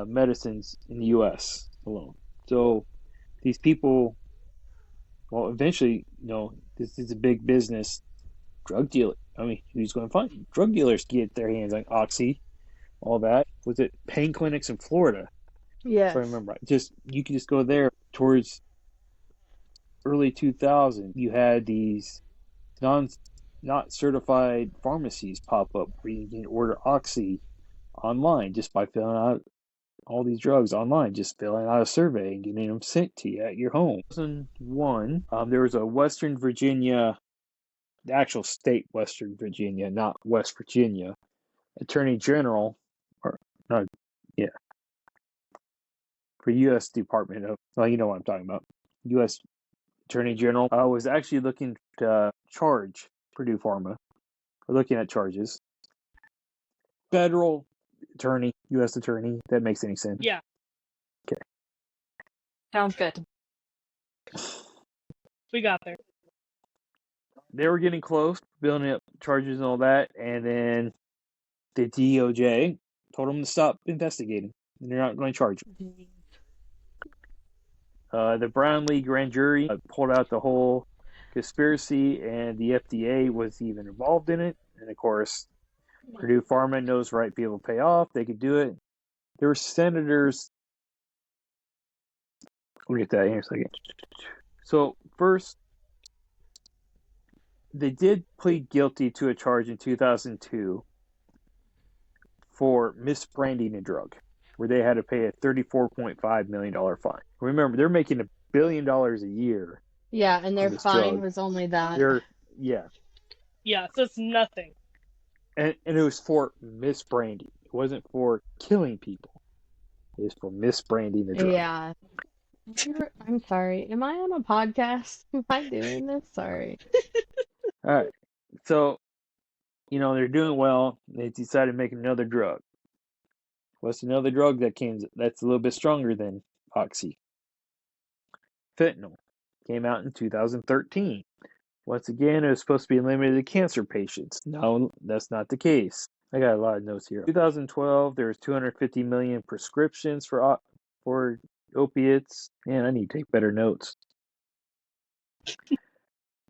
medicines in the U.S. alone. So these people, well, eventually, this is a big business. Drug dealer. I mean, who's going to find drug dealers get their hands on Oxy, all that? Was it pain clinics in Florida? If I Yes. remember right. You could just go there towards early 2000. You had these non not certified pharmacies pop up where you can order Oxy online just by filling out all these drugs online, just filling out a survey and getting them sent to you at your home. 2001, there was a Western Virginia, the actual state Western Virginia, not West Virginia, Attorney General, or not, yeah, for U.S. Department of, well, you know what I'm talking about. U.S. Attorney General was actually looking to charge Purdue Pharma, or looking at charges. Federal attorney, U.S. attorney, that makes any sense? Yeah. Okay. Sounds good. We got there. They were getting close, building up charges and all that, and then the DOJ told them to stop investigating. They're not going to charge them. The Brownlee grand jury pulled out the whole conspiracy, and the FDA was even involved in it. And of course, Purdue Pharma knows right people pay off. They could do it. There were senators. We'll get that in a second. So first, they did plead guilty to a charge in 2002 for misbranding a drug, where they had to pay a $34.5 million fine. Remember, they're making $1 billion a year. Yeah, and their on this fine drug. was only that. Yeah. Yeah, so it's nothing. And it was for misbranding. It wasn't for killing people. It was for misbranding the drug. Yeah. I'm sorry. Am I on a podcast? Am I doing this? Sorry. All right. So, they're doing well. They decided to make another drug. What's another drug that's a little bit stronger than Oxy? Fentanyl. Came out in 2013. Once again, it was supposed to be limited to cancer patients. No, that's not the case. I got a lot of notes here. 2012, there was 250 million prescriptions for opiates. Man, I need to take better notes.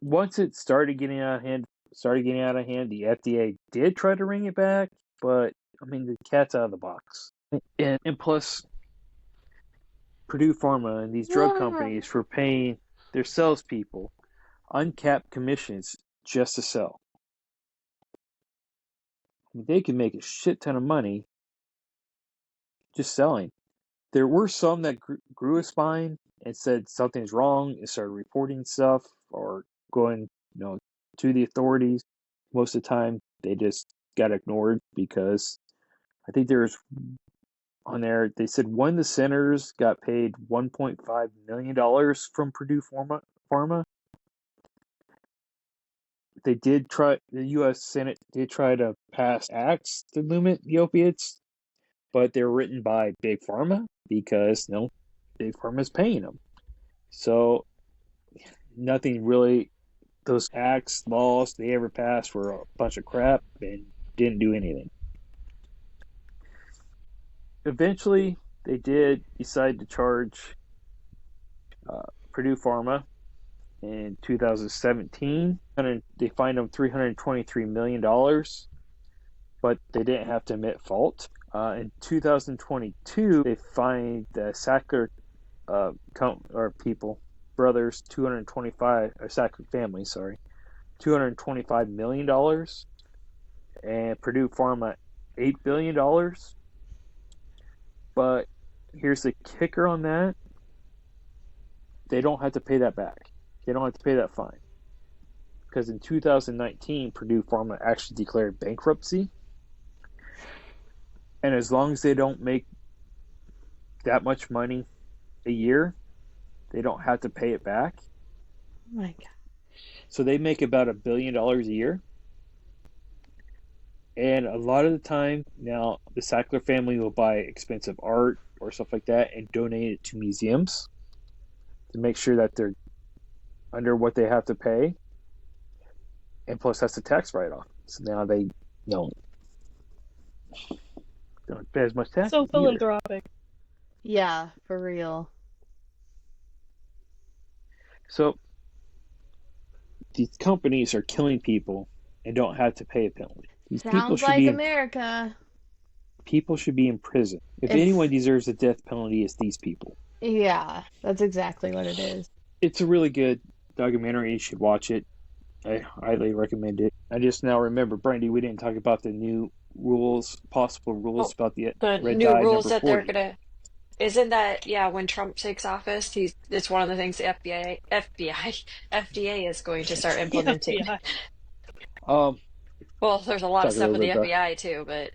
Once it started getting out of hand, the FDA did try to bring it back, but I mean, the cat's out of the box. And plus, Purdue Pharma and these drug companies were paying their salespeople uncapped commissions just to sell. I mean, they could make a shit ton of money just selling. There were some that grew a spine and said something's wrong and started reporting stuff or going, to the authorities. Most of the time, they just got ignored because I think there's on there, they said one of the senators got paid $1.5 million from Purdue Pharma. The U.S. Senate did try to pass acts to limit the opiates, but they're written by Big Pharma because, Big Pharma is paying them. So nothing really, those acts, laws they ever passed were a bunch of crap and didn't do anything. Eventually, they did decide to charge Purdue Pharma in 2017. They fined them $323 million, but they didn't have to admit fault. In 2022, they fined the Sackler brothers, Sackler family, $225 million, and Purdue Pharma $8 billion. But here's the kicker on that. They don't have to pay that back. They don't have to pay that fine. Because in 2019, Purdue Pharma actually declared bankruptcy. And as long as they don't make that much money a year, they don't have to pay it back. Oh my God. So they make about $1 billion a year. And a lot of the time now, the Sackler family will buy expensive art or stuff like that and donate it to museums to make sure that they're under what they have to pay. And plus, that's a tax write-off. So now they don't pay as much taxes So either. philanthropic. Yeah, for real. So these companies are killing people and don't have to pay a penalty. These Sounds like America. people should be in prison. If anyone It's, deserves a death penalty, it's these people. yeah, that's exactly what it is. It's a really good documentary. You should watch it. I highly recommend it. I just now remember, Brandy, we didn't talk about the new possible rules Oh, about the the red new dye rules number that they're 40. gonna isn't that yeah, when Trump takes office, it's one of the things the FDA is going to start The implementing. FBI. Um, Well, there's a lot of talk a stuff little with bit the about. FBI too, but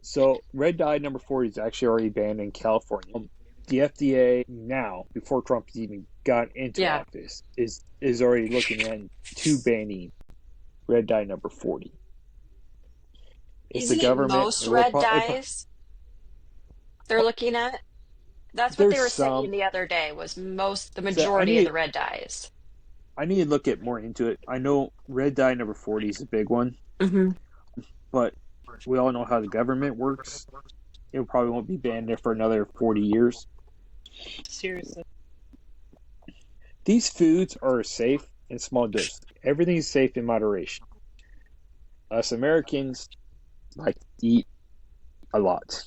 So red dye number 40 is actually already banned in California. The FDA now, before Trump even got into yeah. office, is already looking into banning red dye number 40. It's the Isn't it government. most red dyes they're looking at? That's what they there's were saying some. the other day was the So majority of the red dyes. I need to look at more into it. I know red dye number 40 is a big one, Mm-hmm. but we all know how the government works. It probably won't be banned there for another 40 years. Seriously. These foods are safe in small doses. Everything's safe in moderation. Us Americans like to eat a lot.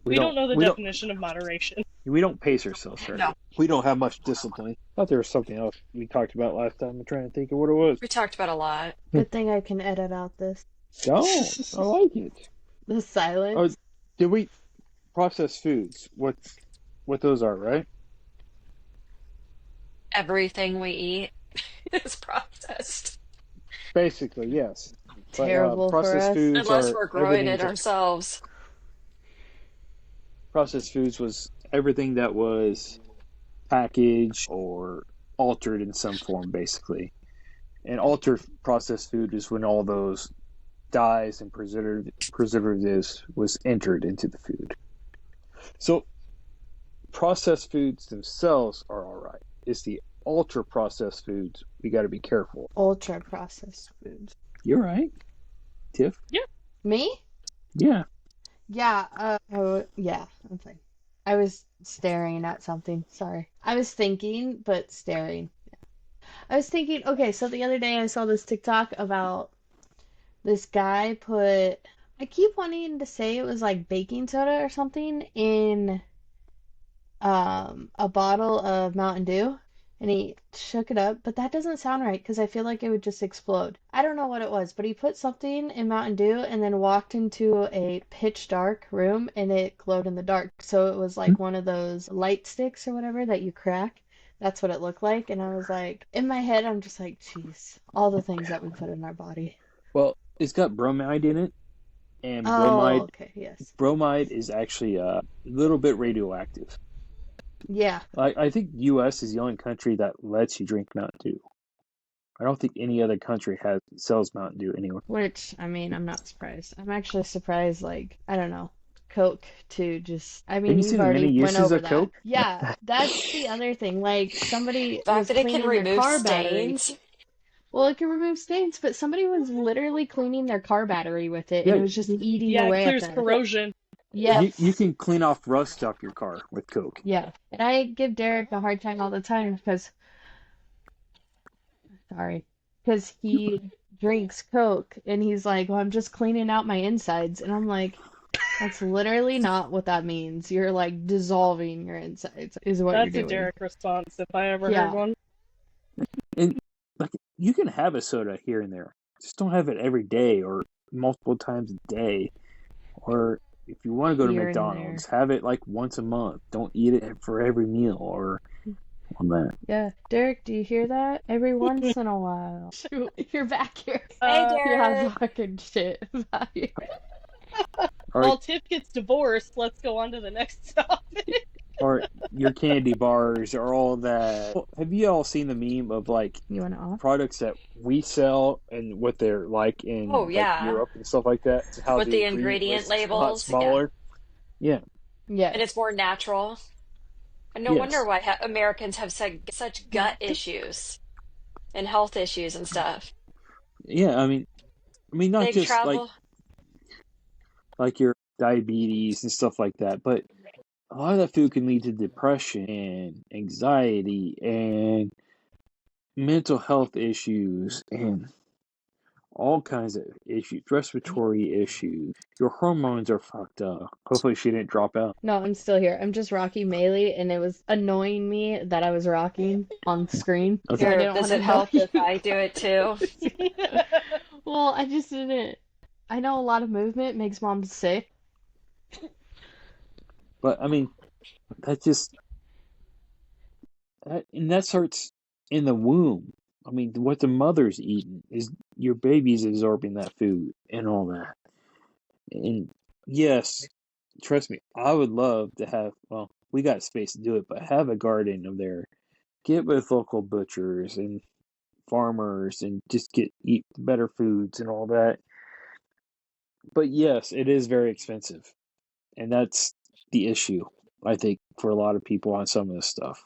We don't know the definition of moderation. We don't pace ourselves right. No. We don't have much discipline. I thought there was something else we talked about last time. I'm trying to think of what it was. We talked about a lot. Good thing I can edit out this. Don't. I like it. The silence. Oh, did we process foods? What those are, right? Everything we eat is processed. Basically, yes. Terrible for processed us. foods Unless are we're growing it everything. ourselves. Processed foods was everything that was packaged or altered in some form, basically. And altered processed food is when all those dyes and preservatives was entered into the food. So processed foods themselves are all right. It's the ultra processed foods we got to be careful. Ultra processed foods. You're right, Tiff. Yeah. Me? Yeah. Yeah, yeah, I'm fine. I was staring at something. Sorry. I was thinking, but staring. I was thinking, okay, so the other day I saw this TikTok about this guy I keep wanting to say it was like baking soda or something in a bottle of Mountain Dew, and he shook it up, but that doesn't sound right because I feel like it would just explode. I don't know what it was, but he put something in Mountain Dew and then walked into a pitch dark room and it glowed in the dark. So it was like one of those light sticks or whatever that you crack. That's what it looked like. And I was like, in my head, I'm just like, geez, all the things that we put in our body. Well, it's got bromide in it, and Oh, okay, yes. bromide is actually a little bit radioactive. Yeah. I think U.S. is the only country that lets you drink Mountain Dew. I don't think any other country sells Mountain Dew anywhere. Which, I mean, I'm not surprised. I'm actually surprised, like, I don't know, Coke too. I mean, Have you you've seen the already many went uses over of that. Coke? Yeah, that's the other thing. Like, somebody The fact was that it can cleaning their remove car battery. stains. Well, it can remove stains, but somebody was literally cleaning their car battery with it, and Yeah. it was just eating Yeah, it away at clears them. corrosion. Yes. You can clean off rust off your car with Coke. Yeah. And I give Derek a hard time all the time because he drinks Coke and he's like, well, I'm just cleaning out my insides. And I'm like, that's literally not what that means. You're like dissolving your insides, is what That's you're a doing. Derek response if I ever Yeah. heard one. And like you can have a soda here and there. Just don't have it every day or multiple times a day. Or if you want to go to Here and McDonald's, have it like once a month. Don't eat it for every meal or on that. Yeah. Derek, do you hear that? Every once in a while. Shoot, you're back here. Hey, Yeah, Derek. talking shit about you. Or, While Tiff gets divorced, let's go on to the next topic. or your candy bars or all that. Have you all seen the meme of like You want to off? products that we sell and what they're like in Oh, like yeah. Europe and stuff like that? How With the ingredient list is a lot labels, yeah. smaller. Yeah. Yeah. And it's more natural. And no Yes. wonder why Americans have such gut issues and health issues and stuff. Yeah, I mean not They just travel. like like your diabetes and stuff like that. But a lot of that food can lead to depression and anxiety and mental health issues and all kinds of issues, respiratory issues. Your hormones are fucked up. Hopefully she didn't drop out. No, I'm still here. I'm just rocking Melee, and it was annoying me that I was rocking on screen, so I Okay. Here, didn't does want to it annoy help you. if I do it too? Well, I just didn't. I know a lot of movement makes mom sick. But I mean, that just and that starts in the womb. I mean, what the mother's eating is your baby's absorbing that food and all that. And yes, trust me, I would love to have, well, we got space to do it, but have a garden of there. Get with local butchers and farmers and just eat better foods and all that. But yes, it is very expensive. And that's the issue, I think, for a lot of people on some of this stuff.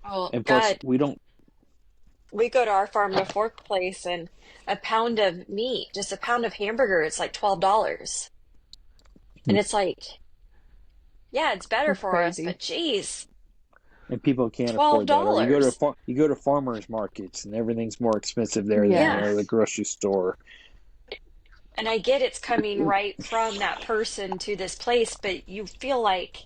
Oh, And plus, God, we go to our farm to fork place and a pound of meat, just a pound of hamburger, it's like $12. And it's like, yeah, it's better That's for us, crazy. but geez, people can't afford that. Or $12. you go to farmers markets and everything's more expensive there than Yeah. the Yes. grocery store. And I get it's coming right from that person to this place, but you feel like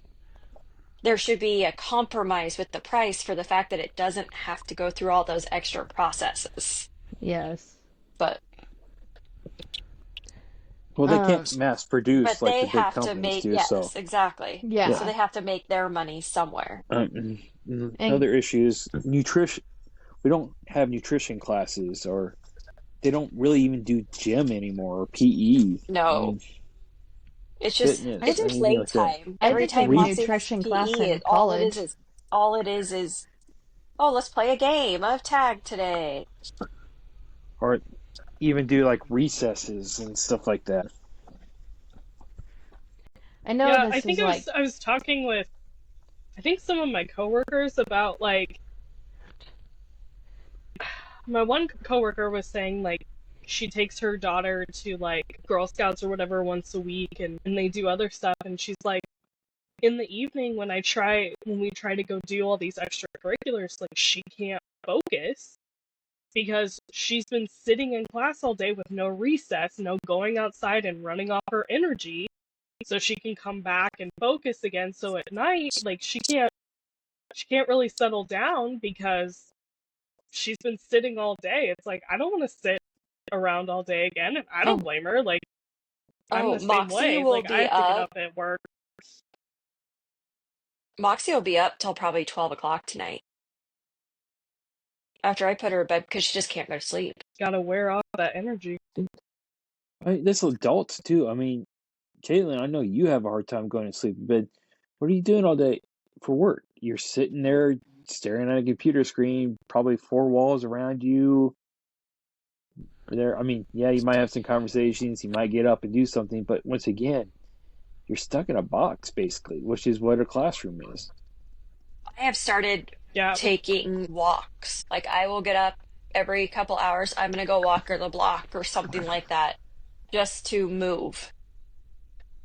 there should be a compromise with the price for the fact that it doesn't have to go through all those extra processes. Yes. But Well, they can't Um, mass produce but like they the big have to companies make, do. So yes, exactly. yeah. So yeah. they have to make their money somewhere. And Another issue is nutrition. We don't have nutrition classes, or they don't really even do gym anymore or PE. I No, mean, it's just I fitness, it's did just anything like that. playtime. I Every did take time a Re- Moxie has nutrition class PE, in college. all it is oh, let's play a game of tag today. or even do like recesses and stuff like that. I know Yeah, I this think is like, I was talking with I think some of my coworkers about like my one coworker was saying like she takes her daughter to like Girl Scouts or whatever once a week and they do other stuff and she's like in the evening when we try to go do all these extracurriculars like she can't focus because she's been sitting in class all day with no recess, no going outside and running off her energy so she can come back and focus again. So at night, like she can't really settle down because she's been sitting all day. It's like I don't want to sit around all day again, and I don't Oh, blame her. Like I'm oh, the same way. Like I have to get up at work. Moxie will be up till probably 12 o'clock tonight after I put her to bed because she just can't go to sleep. Gotta wear off that energy. This adults too. I mean, Caitlin, I know you have a hard time going to sleep, but what are you doing all day for work? You're sitting there staring at a computer screen, probably four walls around you. There, I mean, yeah, you might have some conversations, you might get up and do something, but once again, you're stuck in a box basically, which is what a classroom is. I have started Yeah, taking walks. Like I will get up every couple hours. I'm gonna go walk or the block or something like that just to move.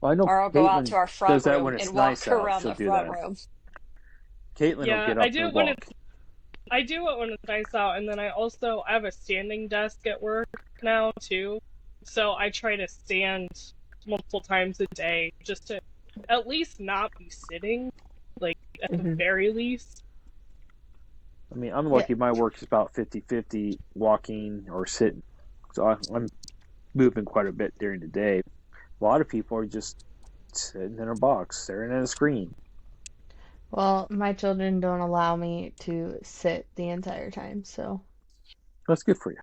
Well, I know Or I'll go out Caitlin to our does front that room when it's and nice walk out. around She'll the do front that. room. Caitlin will yeah. get I up do and it when walk. I do it when it's nice out, and then I have a standing desk at work now too. So I try to stand multiple times a day just to at least not be sitting, like at the hmm very least. I mean, I'm Yeah. lucky my work is about 50-50 walking or sitting. So I'm moving quite a bit during the day. A lot of people are just sitting in a box, staring at a screen. Well, my children don't allow me to sit the entire time, so That's good for you.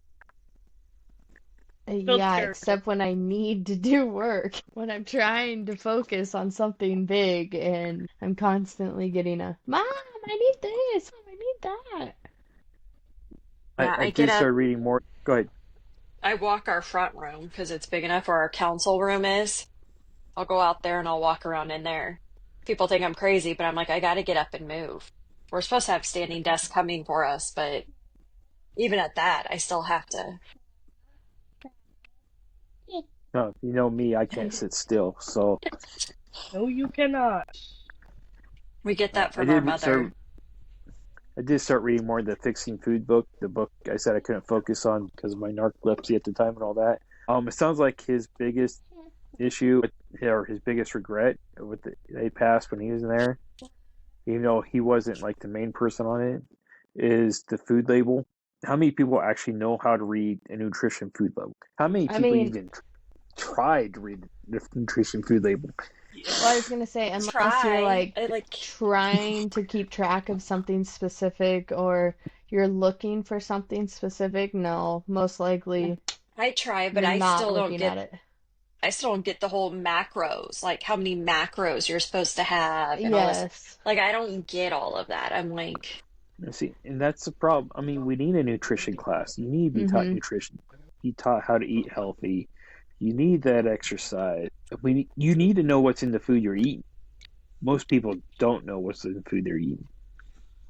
Builds yeah, character. except when I need to do work, when I'm trying to focus on something big and I'm constantly getting a, Mom, I need this, Mom, I need that. Yeah, I did start reading more. Go ahead. I walk our front room because it's big enough where our council room is. I'll go out there and I'll walk around in there. People think I'm crazy, but I'm like, I gotta get up and move. We're supposed to have standing desks coming for us, but even at that, I still have to. No, you know me, I can't sit still. So No, you cannot. We get that I from our did mother. start. I did start reading more of the Fixing Food book. The book I said I couldn't focus on because of my narcolepsy at the time and all that. It sounds like his biggest issue or his biggest regret with they passed when he was in there, even though he wasn't like the main person on it, is the food label. How many people actually know how to read a nutrition food label? How many I people mean, even tried to read the nutrition food label? well, I was Yeah. gonna say, unless you're Try. like I like trying to keep track of something specific or you're looking for something specific, no, most likely I try, but you're not looking at it. I still don't get the whole macros, like how many macros you're supposed to have and all this. Yes. Like I don't get all of that. I'm like, See, and that's the problem. I mean, we need a nutrition class. You need to be taught Mm-hmm. nutrition, be taught how to eat healthy. You need that exercise. You need to know what's in the food you're eating. Most people don't know what's in the food they're eating.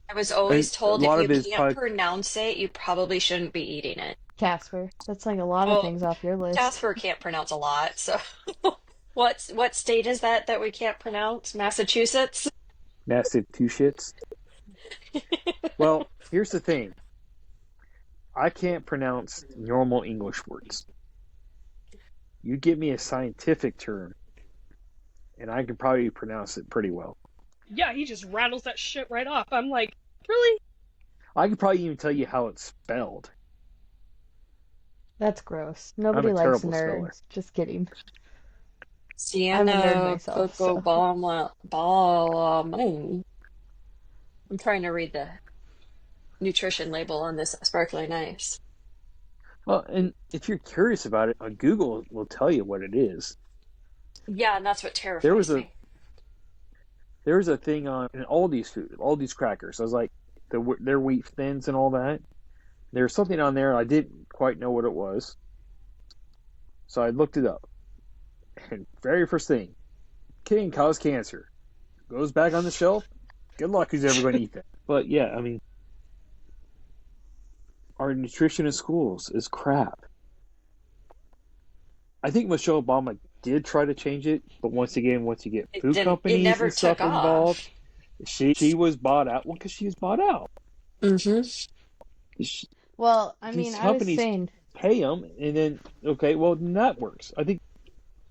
I was And always a told if lot you of it is can't probably, pronounce it, you probably shouldn't be eating it. Casper. That's like a lot of Well, things off your list. Casper can't pronounce a lot, so what state is that we can't pronounce? Massachusetts? massive two shits. Well, here's the thing. I can't pronounce normal English words. You give me a scientific term, and I can probably pronounce it pretty well. Yeah, he just rattles that shit right off. I'm like, really? I could probably even tell you how it's spelled. That's gross. I'm Nobody a likes terrible speller. nerds. Just kidding. I'm a nerd Sienna myself, Cocoa so. Balm. I'm trying to read the nutrition label on this sparkling ice. Well, and if you're curious about it, Google will tell you what it is. Yeah, and that's what There was terrifies a me. there was a thing on in Aldi's food, Aldi's crackers. I was like, their wheat thins and all that. There was something on there I didn't quite know what it was, so I looked it up. And very first thing, can cause cancer. Goes back on the shelf. Good luck who's ever going to eat that. But yeah, I mean, our nutrition in schools is crap. I think Michelle Obama did try to change it, but once again, once you get It food didn't. It companies never and took stuff involved, off. she was bought out. Well, because she was bought out. Hmm. She, Well, I mean, these I was companies saying, pay them, and then okay, well then that works. I think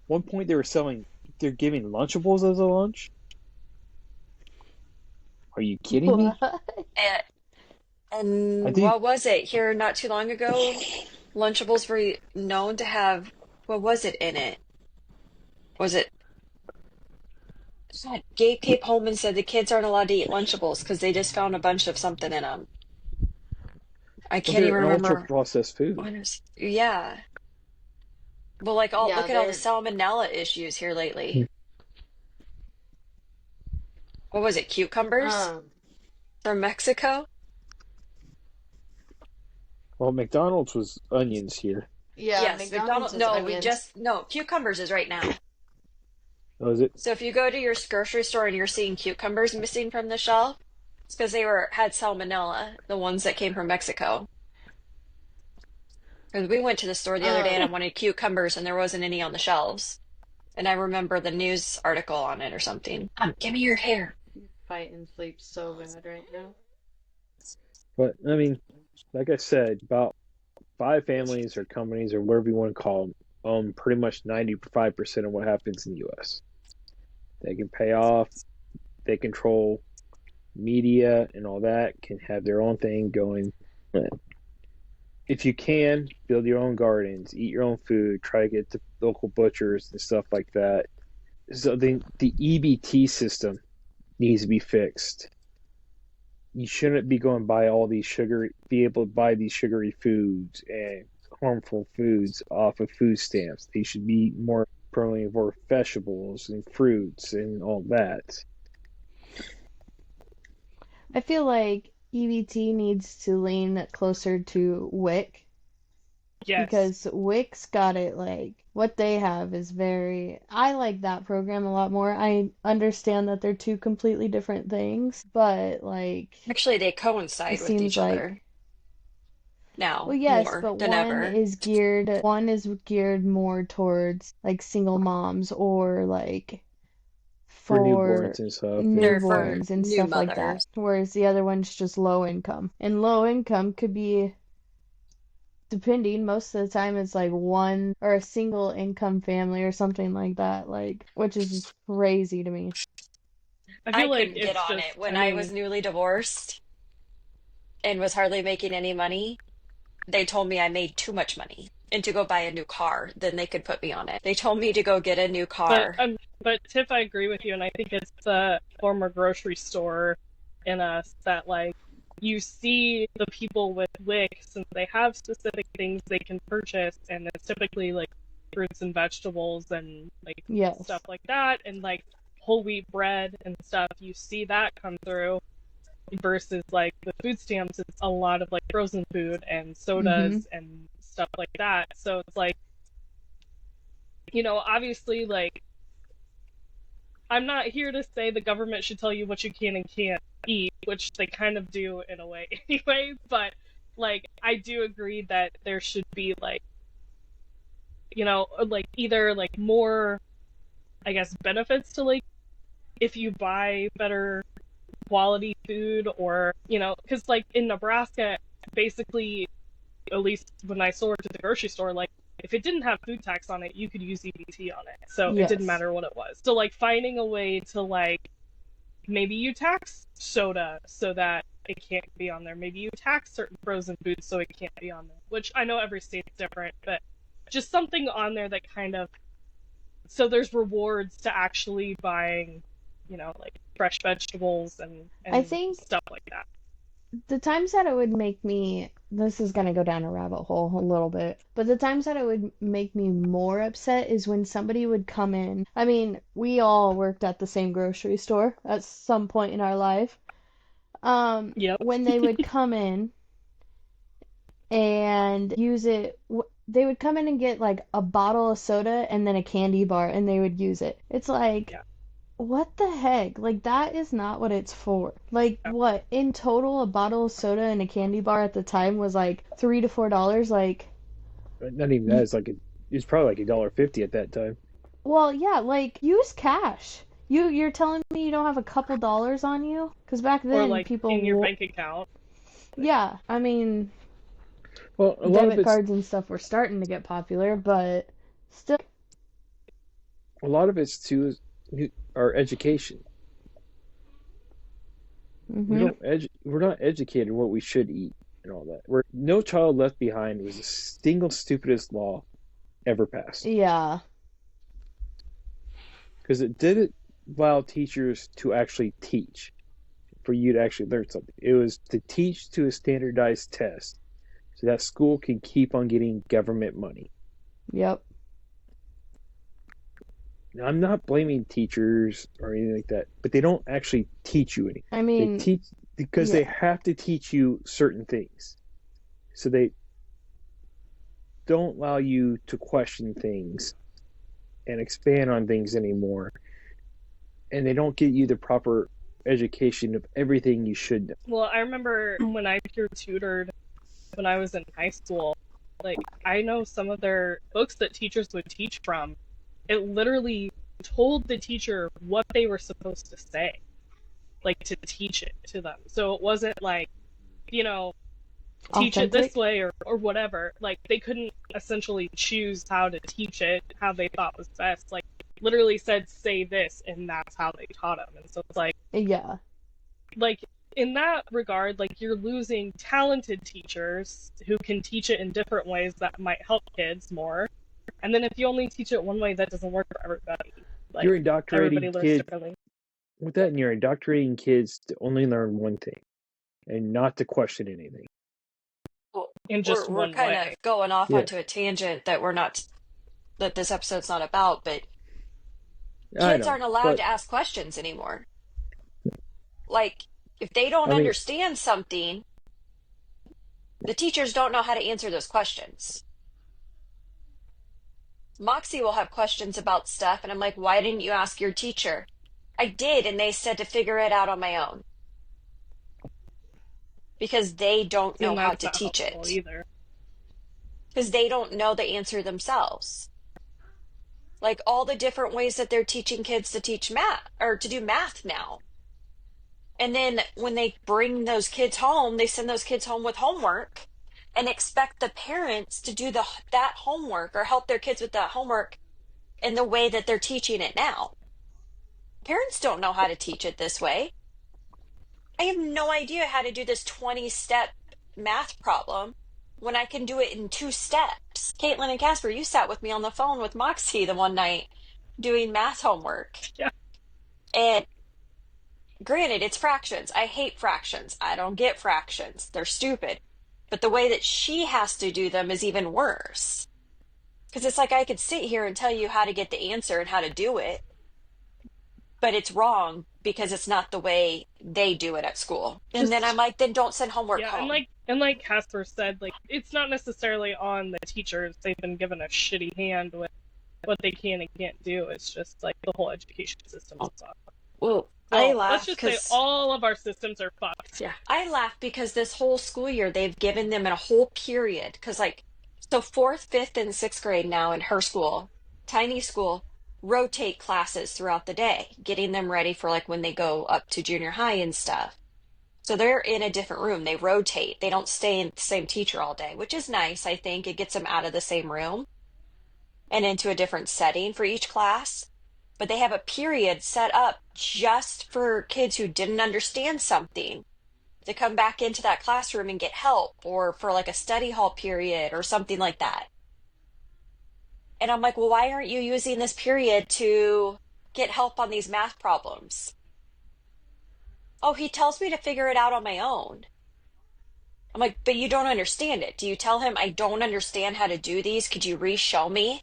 one point they're giving Lunchables as a lunch. Are you kidding me? what? And, I and think what was it here not too long ago? Lunchables were known to have, what was it in it? Was it, God, Gabe came home and said the kids aren't allowed to eat Lunchables because they just found a bunch of something in them. I well, can't they're even an ultra remember processed food. what it was. Yeah. Well, like all Yeah, look at all the they're. salmonella issues here lately. What was it? Cucumbers Um, from Mexico? Well, McDonald's was onions here. yeah, Yes, McDonald's McDonald's. is No, we onions. just no, cucumbers is right now. Was it? So if you go to your grocery store and you're seeing cucumbers missing from the shelf, it's because they were had salmonella, the ones that came from Mexico. Because we went to the store the other day and I Um, wanted cucumbers and there wasn't any on the shelves. And I remember the news article on it or something. Give me your hair. fighting sleep so bad right now. But I mean, like I said, about five families or companies or whatever you want to call them own pretty much 95% of what happens in the U.S. They can pay off. They control media and all that. Can have their own thing going. If you can, build your own gardens, eat your own food, try to get to local butchers and stuff like that. So the EBT system needs to be fixed. You shouldn't be going by all these be able to buy these sugary foods and harmful foods off of food stamps. They should be more promoting for vegetables and fruits and all that. I feel like EBT needs to lean closer to WIC Yes. because WIC's got it like what they have is very. I like that program a lot more. I understand that they're two completely different things, but like Actually, they it coincide with seems each like other. now Well, yes, more but than ever. one is geared more towards like single moms or like For for newborns and stuff. And They're for newborns and new stuff like that. mothers. Whereas the other one's just low income. And low income could be, depending, most of the time it's like one or a single income family or something like that, like, which is just crazy to me. I I feel like couldn't get it's on just, it when I I mean, was newly divorced and was hardly making any money. They told me I made too much money and to go buy a new car, then they could put me on it. They told me to go get a new but car. but Tiff, I agree with you, and I think it's the former grocery store in us that like you see the people with Wix and they have specific things they can purchase, and it's typically like fruits and vegetables and like stuff Yes. like that, and like whole wheat bread and stuff. You see that come through versus like the food stamps, it's a lot of like frozen food and Mm-hmm. sodas and stuff like that. So it's like, obviously, like I'm not here to say the government should tell you what you can and can't eat, which they kind of do in a way anyway, but like I do agree that there should be like, like either like more, I guess, benefits to like if you buy better quality food, or because like in Nebraska, basically, at least when I sold to the grocery store, like if it didn't have food tax on it, you could use EBT on it. So it didn't Yes. matter what it was. So like finding a way to like maybe you tax soda so that it can't be on there. Maybe you tax certain frozen foods so it can't be on there. Which I know every state's different, but just something on there that kind of, so there's rewards to actually buying, like fresh vegetables and I and think stuff like that. the times that it would make me, this is gonna go down a rabbit hole a little bit, but the times that it would make me more upset is when somebody would come in. I mean, we all worked at the same grocery store at some point in our life. Yep. When they would come in and use it, they would come in and get like a bottle of soda and then a candy bar and they would use it. It's like, Yeah. what the heck? Like, that is not what it's for. Like, what? In total, a bottle of soda and a candy bar at the time was like $3 to $4. Like, not even that. y It's probably like $1.50 at that time. well, yeah, like, use cash. You're telling me you don't have a couple dollars on you? Because back Or then, like in your bank account. Like, yeah, I mean, Well, a lot of debit it's cards and stuff were starting to get popular, but still. a lot of it's too our education. Hmm. We're not educated what we should eat and all that. We're No Child Left Behind was the single stupidest law ever passed Yeah. because it didn't allow teachers to actually teach, for you to actually learn something. It was to teach to a standardized test so that school can keep on getting government money. Yep. Now, I'm not blaming teachers or anything like that, but they don't actually teach you anything. I They mean, teach because they yeah. have to teach you certain things. So they don't allow you to question things and expand on things anymore. And they don't get you the proper education of everything you should know. well, I remember when I peer tutored when I was in high school, like I know some of their books that teachers would teach from, it literally told the teacher what they were supposed to say, like to teach it to them. So it wasn't like, you know, teach it this Authentic. way or whatever. Like they couldn't essentially choose how to teach it, how they thought was best. Like literally said say this and that's how they taught them. And so it's Yeah. like in that regard, like you're losing talented teachers who can teach it in different ways that might help kids more. And then if you only teach it one way, that doesn't work for everybody. Like You're indoctrinating everybody learns kids differently with that, and you're indoctrinating kids to only learn one thing and not to question anything. Well, in just we're one kind way. of going off Yeah, onto a tangent that we're not that this episode's not about, but I kids know, aren't allowed but to ask questions anymore. Like if they don't I mean, understand something, the teachers don't know how to answer those questions. Moxie will have questions about stuff, and I'm like, why didn't you ask your teacher? I did, and they said to figure it out on my own. because they don't know And how that's to not teach helpful it. either. Because they don't know the answer themselves. Like all the different ways that they're teaching kids to teach math or to do math now. And then when they bring those kids home, they send those kids home with homework and expect the parents to do that homework or help their kids with that homework in the way that they're teaching it now. Parents don't know how to teach it this way. I have no idea how to do this 20-step math problem when I can do it in 2 steps. Caitlin and Casper, you sat with me on the phone with Moxie the one night doing math homework. Yeah. And granted, it's fractions. I hate fractions. I don't get fractions. They're stupid. But the way that she has to do them is even worse. Because it's like I could sit here and tell you how to get the answer and how to do it, but it's wrong because it's not the way they do it at school. And then I'm like, then don't send homework Yeah, home. and like Casper said, like it's not necessarily on the teachers. They've been given a shitty hand with what they can and can't do. It's just like the whole education system sucks. Well, I laugh let's just say all of our systems are fucked. Yeah, I laugh because this whole school year they've given them a whole period. Because like, so 4th, 5th, and 6th grade now in her school, tiny school, rotate classes throughout the day, getting them ready for like when they go up to junior high and stuff. So they're in a different room. They rotate. They don't stay in the same teacher all day, which is nice. I think it gets them out of the same room and into a different setting for each class. But they have a period set up just for kids who didn't understand something to come back into that classroom and get help, or for like a study hall period or something like that. And I'm like, well, why aren't you using this period to get help on these math problems? Oh, he tells me to figure it out on my own. I'm like, but you don't understand it. Do you tell him I don't understand how to do these? Could you re-show me?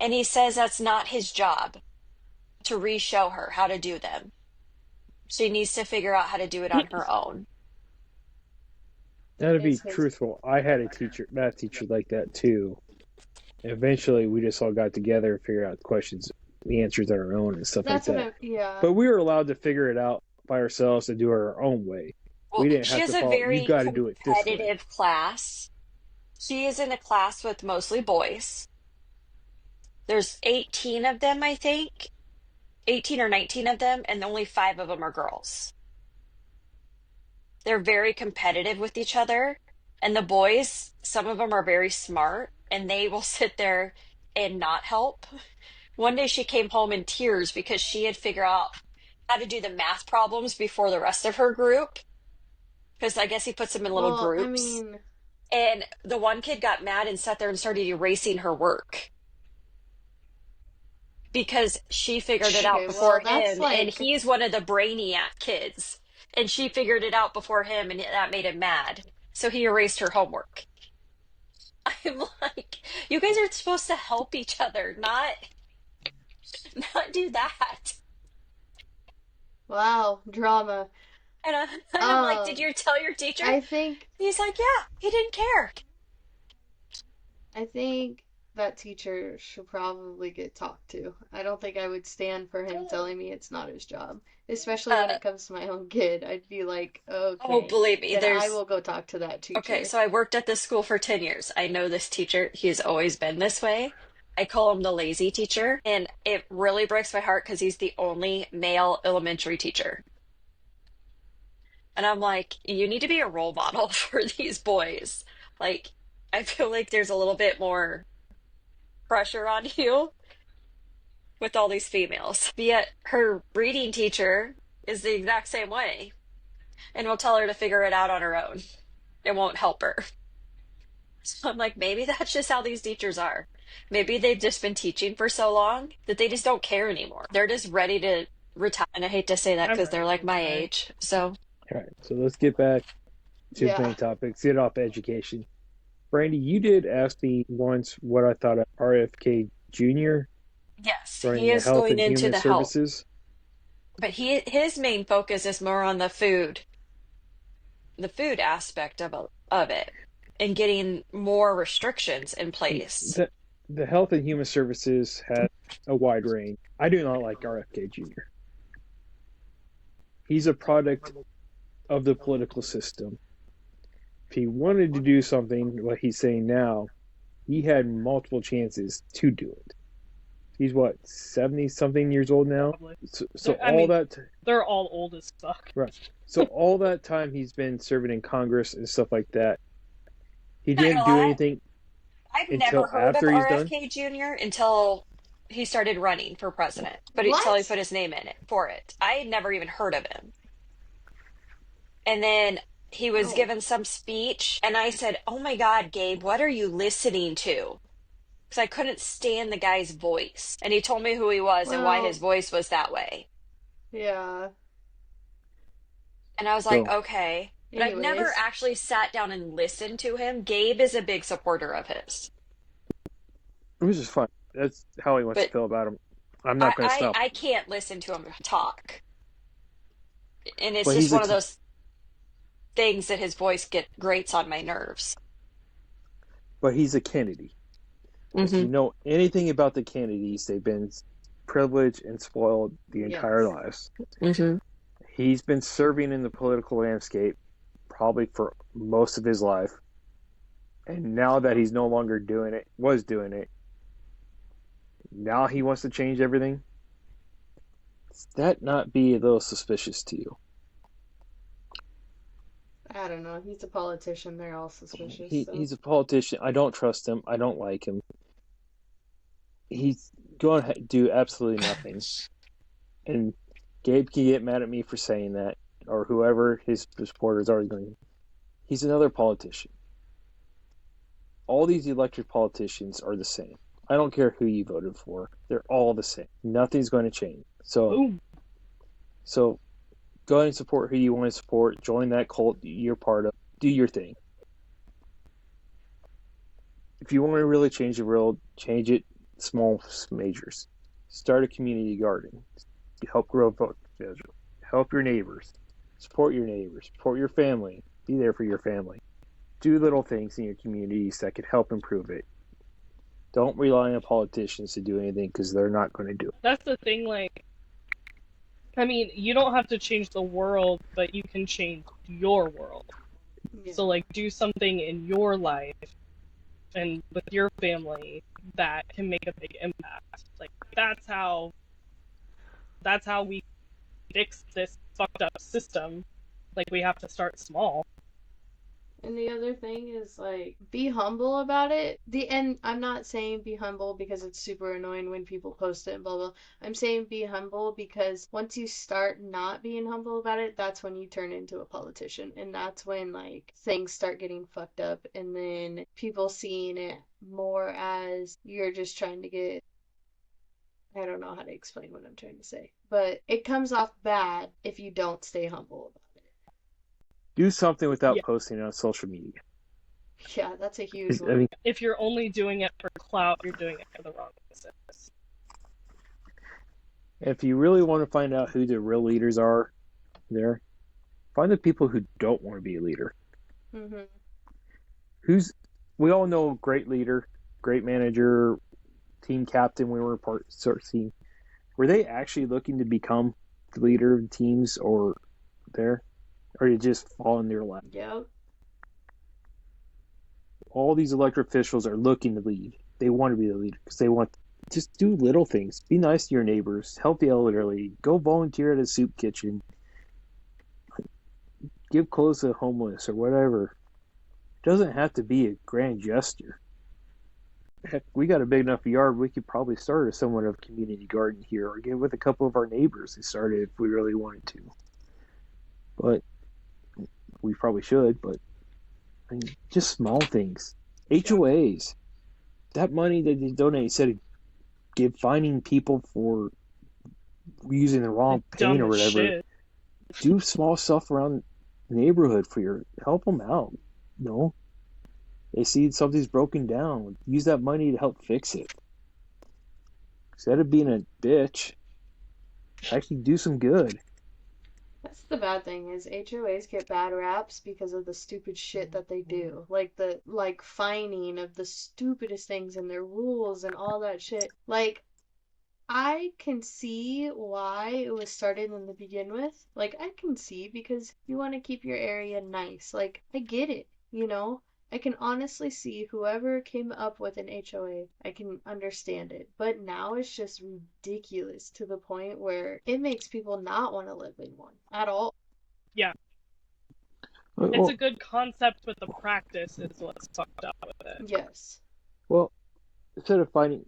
And he says that's not his job to re-show her how to do them. She needs to figure out how to do it on her own. Now, to be truthful, I had a math teacher like that too. Eventually, we just all got together and figured out the answers on our own and stuff like that. Yeah. But we were allowed to figure it out by ourselves and do it our own way. Well, we didn't she have has to a follow, very you got to do it this way. competitive class. She is in a class with mostly boys. There's 18 of them, I think. 18 or 19 of them, and only 5 of them are girls. They're very competitive with each other. And the boys, some of them are very smart, and they will sit there and not help. One day she came home in tears because she had figured out how to do the math problems before the rest of her group. Because I guess he puts them in little groups. And the one kid got mad and sat there and started erasing her work. Because she figured it out before him, and he's one of the brainiac kids. And she figured it out before him, and that made him mad. So he erased her homework. I'm like, you guys are supposed to help each other, not do that. Wow, drama. And I'm like, did you tell your teacher? He's like, yeah, he didn't care. I think that teacher should probably get talked to. I don't think I would stand for him telling me it's not his job. Especially when it comes to my own kid. I'd be like, okay. Oh, believe me, then I will go talk to that teacher. Okay, so I worked at this school for 10 years. I know this teacher. He's always been this way. I call him the lazy teacher. And it really breaks my heart because he's the only male elementary teacher. And I'm like, you need to be a role model for these boys. Like, I feel like there's a little bit more pressure on you with all these females. But yet her reading teacher is the exact same way and will tell her to figure it out on her own. It won't help her. So I'm like, maybe that's just how these teachers are. Maybe they've just been teaching for so long that they just don't care anymore. They're just ready to retire. And I hate to say that because they're like my age. So. All right, so let's get back to the main topics. Get off education. Brandy, you did ask me once what I thought of RFK Jr. Yes, he is going into the services. Health. But his main focus is more on the food aspect of it, and getting more restrictions in place. The Health and Human Services has a wide range. I do not like RFK Jr. He's a product of the political system. If he wanted to do something, what he's saying now, he had multiple chances to do it. He's what, 70 something years old now? Probably. So I all mean, that, they're all old as fuck. right. So all that time he's been serving in Congress and stuff like that, he Not didn't gonna do lie, anything I've never until heard of after he's done. RFK Jr. until he started running for president, but until he What? put his name in it for it. I had never even heard of him. And then he was No. given some speech, and I said, "Oh my God, Gabe, what are you listening to?" Because I couldn't stand the guy's voice. And he told me who he was and why his Well, voice was that way. yeah. And I was like, So okay. But I've never Anyways, actually sat down and listened to him. Gabe is a big supporter of his. it was just fun. That's how he wants to But feel about him. I'm I, not going to I, stop I him. can't listen to him talk. And it's But just he's a one of those things that his voice grates on my nerves. Kennedy. If Mm-hmm. you know anything about the Kennedys, they've been privileged and spoiled the entire yes. lives. Mm-hmm. He's been serving in the political landscape probably for most of his life. And now that he's no longer doing it, now he wants to change everything. Does that not be a little suspicious to you? I don't know. He's a politician. They're all suspicious, so. He's a politician. I don't trust him. I don't like him. He's going to do absolutely nothing. And Gabe can get mad at me for saying that, or whoever his supporters are going. He's another politician. All these elected politicians are the same. I don't care who you voted for. They're all the same. Nothing's going to change. Boom. So go ahead and support who you want to support. Join that cult you're part of. Do your thing. If you want to really change the world, change it small measures. Start a community garden. Help grow vegetables. Help your neighbors. Support your neighbors. Support your family. Be there for your family. Do little things in your communities that could help improve it. Don't rely on politicians to do anything because they're not going to do it. That's the thing, like, I mean, you don't have to change the world, but you can change your world. Yeah. So, like, do something in your life and with your family that can make a big impact. Like, that's how we fix this fucked up system. Like, we have to start small. And the other thing is, like, be humble about it. And I'm not saying be humble because it's super annoying when people post it and blah blah. I'm saying be humble because once you start not being humble about it, that's when you turn into a politician. And that's when, like, things start getting fucked up. And then people seeing it more as you're just trying to get. I don't know how to explain what I'm trying to say. But it comes off bad if you don't stay humble about it. Do something without Yeah. posting on social media. Yeah, that's a huge I one. mean, If you're only doing it for clout, you're doing it for the wrong reasons. if you really want to find out who the real leaders are there, find the people who don't want to be a leader. Mm-hmm. We all know great leader, great manager, team captain when we're part team. Were they actually looking to become the leader of teams or you just fall in their lap? Yep. All these elected officials are looking to lead. They want to be the leader because they want just do little things. Be nice to your neighbors. Help the elderly. Go volunteer at a soup kitchen. Give clothes to the homeless or whatever. It doesn't have to be a grand gesture. Heck, we got a big enough yard. We could probably start a somewhat of a community garden here, or get with a couple of our neighbors and start it if we really wanted to. But we probably should. But I mean, just small things. HOAs. That money that they donate, instead of finding people for using the wrong paint or Dumb as whatever, shit. do small stuff around the neighborhood help them out. You know, they see something's broken down. Use that money to help fix it. Instead of being a bitch, actually do some good. That's the bad thing is HOAs get bad raps because of the stupid shit that they do. Like fining of the stupidest things and their rules and all that shit. Like I can see why it was started in the begin with. Like, I can see because you want to keep your area nice. Like, I get it, you know? I can honestly see whoever came up with an HOA, I can understand it. But now it's just ridiculous to the point where it makes people not want to live in one at all. Yeah. It's a Well, good concept, but the practice is what's fucked up with it. Yes. well, instead of finding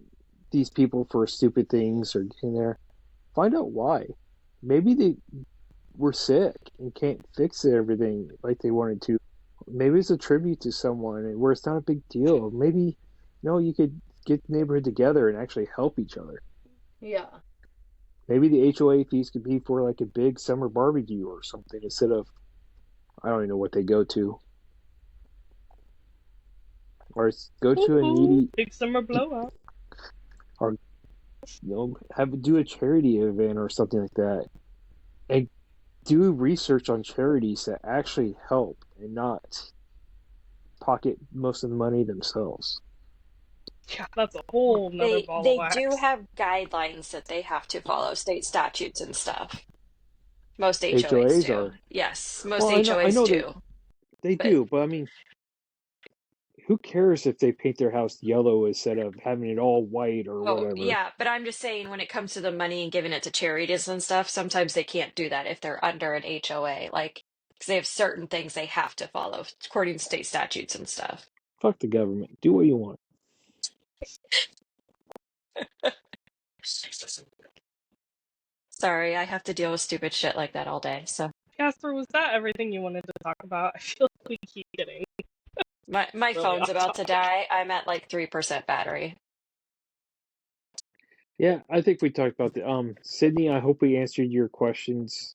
these people for stupid things or getting there, find out why. Maybe they were sick and can't fix everything like they wanted to. Maybe it's a tribute to someone where it's not a big deal. Maybe, you could get the neighborhood together and actually help each other. Yeah. Maybe the HOA fees could be for like a big summer barbecue or something instead of, I don't even know what they go to. Or go to a needy, Big summer blowout. or do a charity event or something like that, and do research on charities that actually help and not pocket most of the money themselves. Yeah, that's a whole nother ball of They do wax. have guidelines that they have to follow, state statutes and stuff. Most HOAs HOAs do. are, Yes, most well, I HOAs know they do. they But do, but I mean, who cares if they paint their house yellow instead of having it all white or oh, whatever? yeah, but I'm just saying when it comes to the money and giving it to charities and stuff, sometimes they can't do that if they're under an HOA, like because they have certain things they have to follow according to state statutes and stuff. Fuck the government. Do what you want. Sorry, I have to deal with stupid shit like that all day. So Casper, was that everything you wanted to talk about? I feel like we keep getting my really phone's off about to topic. die. I'm at like 3% battery. Yeah, I think we talked about the Sydney. I hope we answered your questions.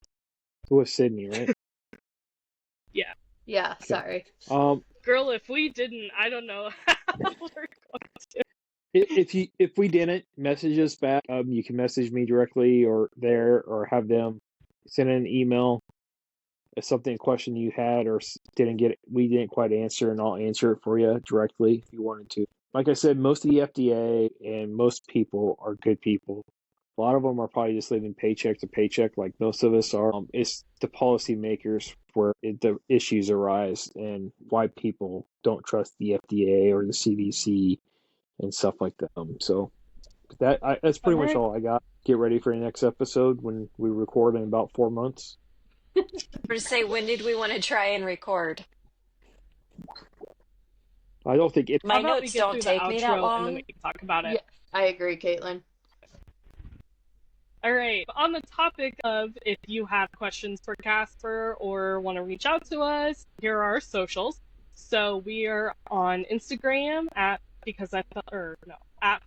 It was Sydney, right? Yeah. Yeah, Okay. sorry. Girl, if we didn't, I don't know how we're going to. If we didn't, message us back. You can message me directly or there, or have them send an email if something, a question you had or we didn't quite answer, and I'll answer it for you directly if you wanted to. Like I said, most of the FDA and most people are good people. A lot of them are probably just living paycheck to paycheck, like most of us are. It's the policymakers where the issues arise and why people don't trust the FDA or the CDC and stuff like that. So that's All pretty much right. all I got. Get ready for the next episode when we record in about 4 months. Or to say, when did we want to try and record? I don't think it. How My about we notes get don't through the take me that outro and then we long. can talk about it? Yeah, I agree, Caitlin. All right. On the topic of if you have questions for Casper or want to reach out to us, here are our socials. So we are on Instagram at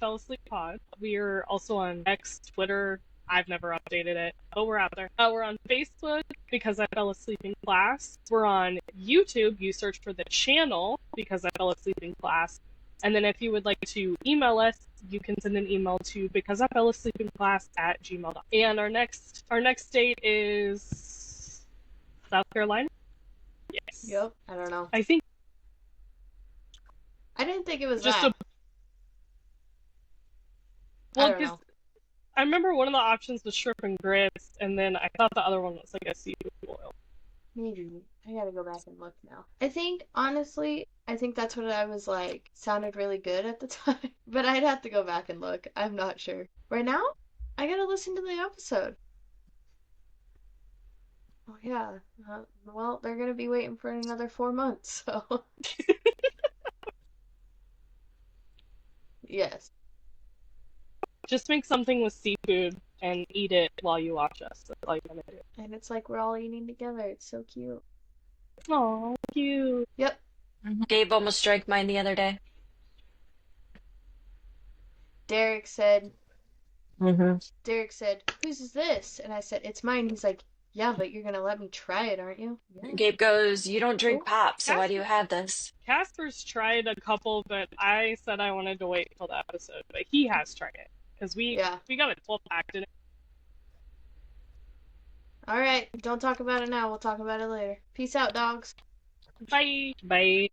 Fell Asleep Pod. We are also on X, Twitter. I've never updated it, but we're out there. We're on Facebook because I fell asleep in class. We're on YouTube. You search for the channel because I fell asleep in class. And then if you would like to email us, you can send an email to becauseifellасleepinClass@gmail.com. And our next date is South Carolina? Yes. Yep, I don't know. I think I didn't think it was just that. I well, don't because know. I remember one of the options was shrimp and grits, and then I thought the other one was like a seafood boil. Maybe. I gotta go back and look now. Honestly, I think that's what I was like. Sounded really good at the time. But I'd have to go back and look. I'm not sure. Right now, I gotta listen to the episode. Oh, yeah. Well, they're gonna be waiting for another 4 months, so. Yes. Just make something with seafood and eat it while you watch us. That's all you want to do. And it's like we're all eating together. It's so cute. Aw, cute. Yep. Gabe almost drank mine the other day. Derek said, Mm-hmm. whose is this? And I said, it's mine. He's like, yeah, but you're gonna let me try it, aren't you? Yeah. Gabe goes, "You don't drink Oh, pop, so why do you have this?" Casper's tried a couple, but I said I wanted to wait until the episode. But he has tried it because we yeah. got a 12-pack, didn't All right. Don't talk about it now. We'll talk about it later. Peace out, dogs. we? Bye. Bye.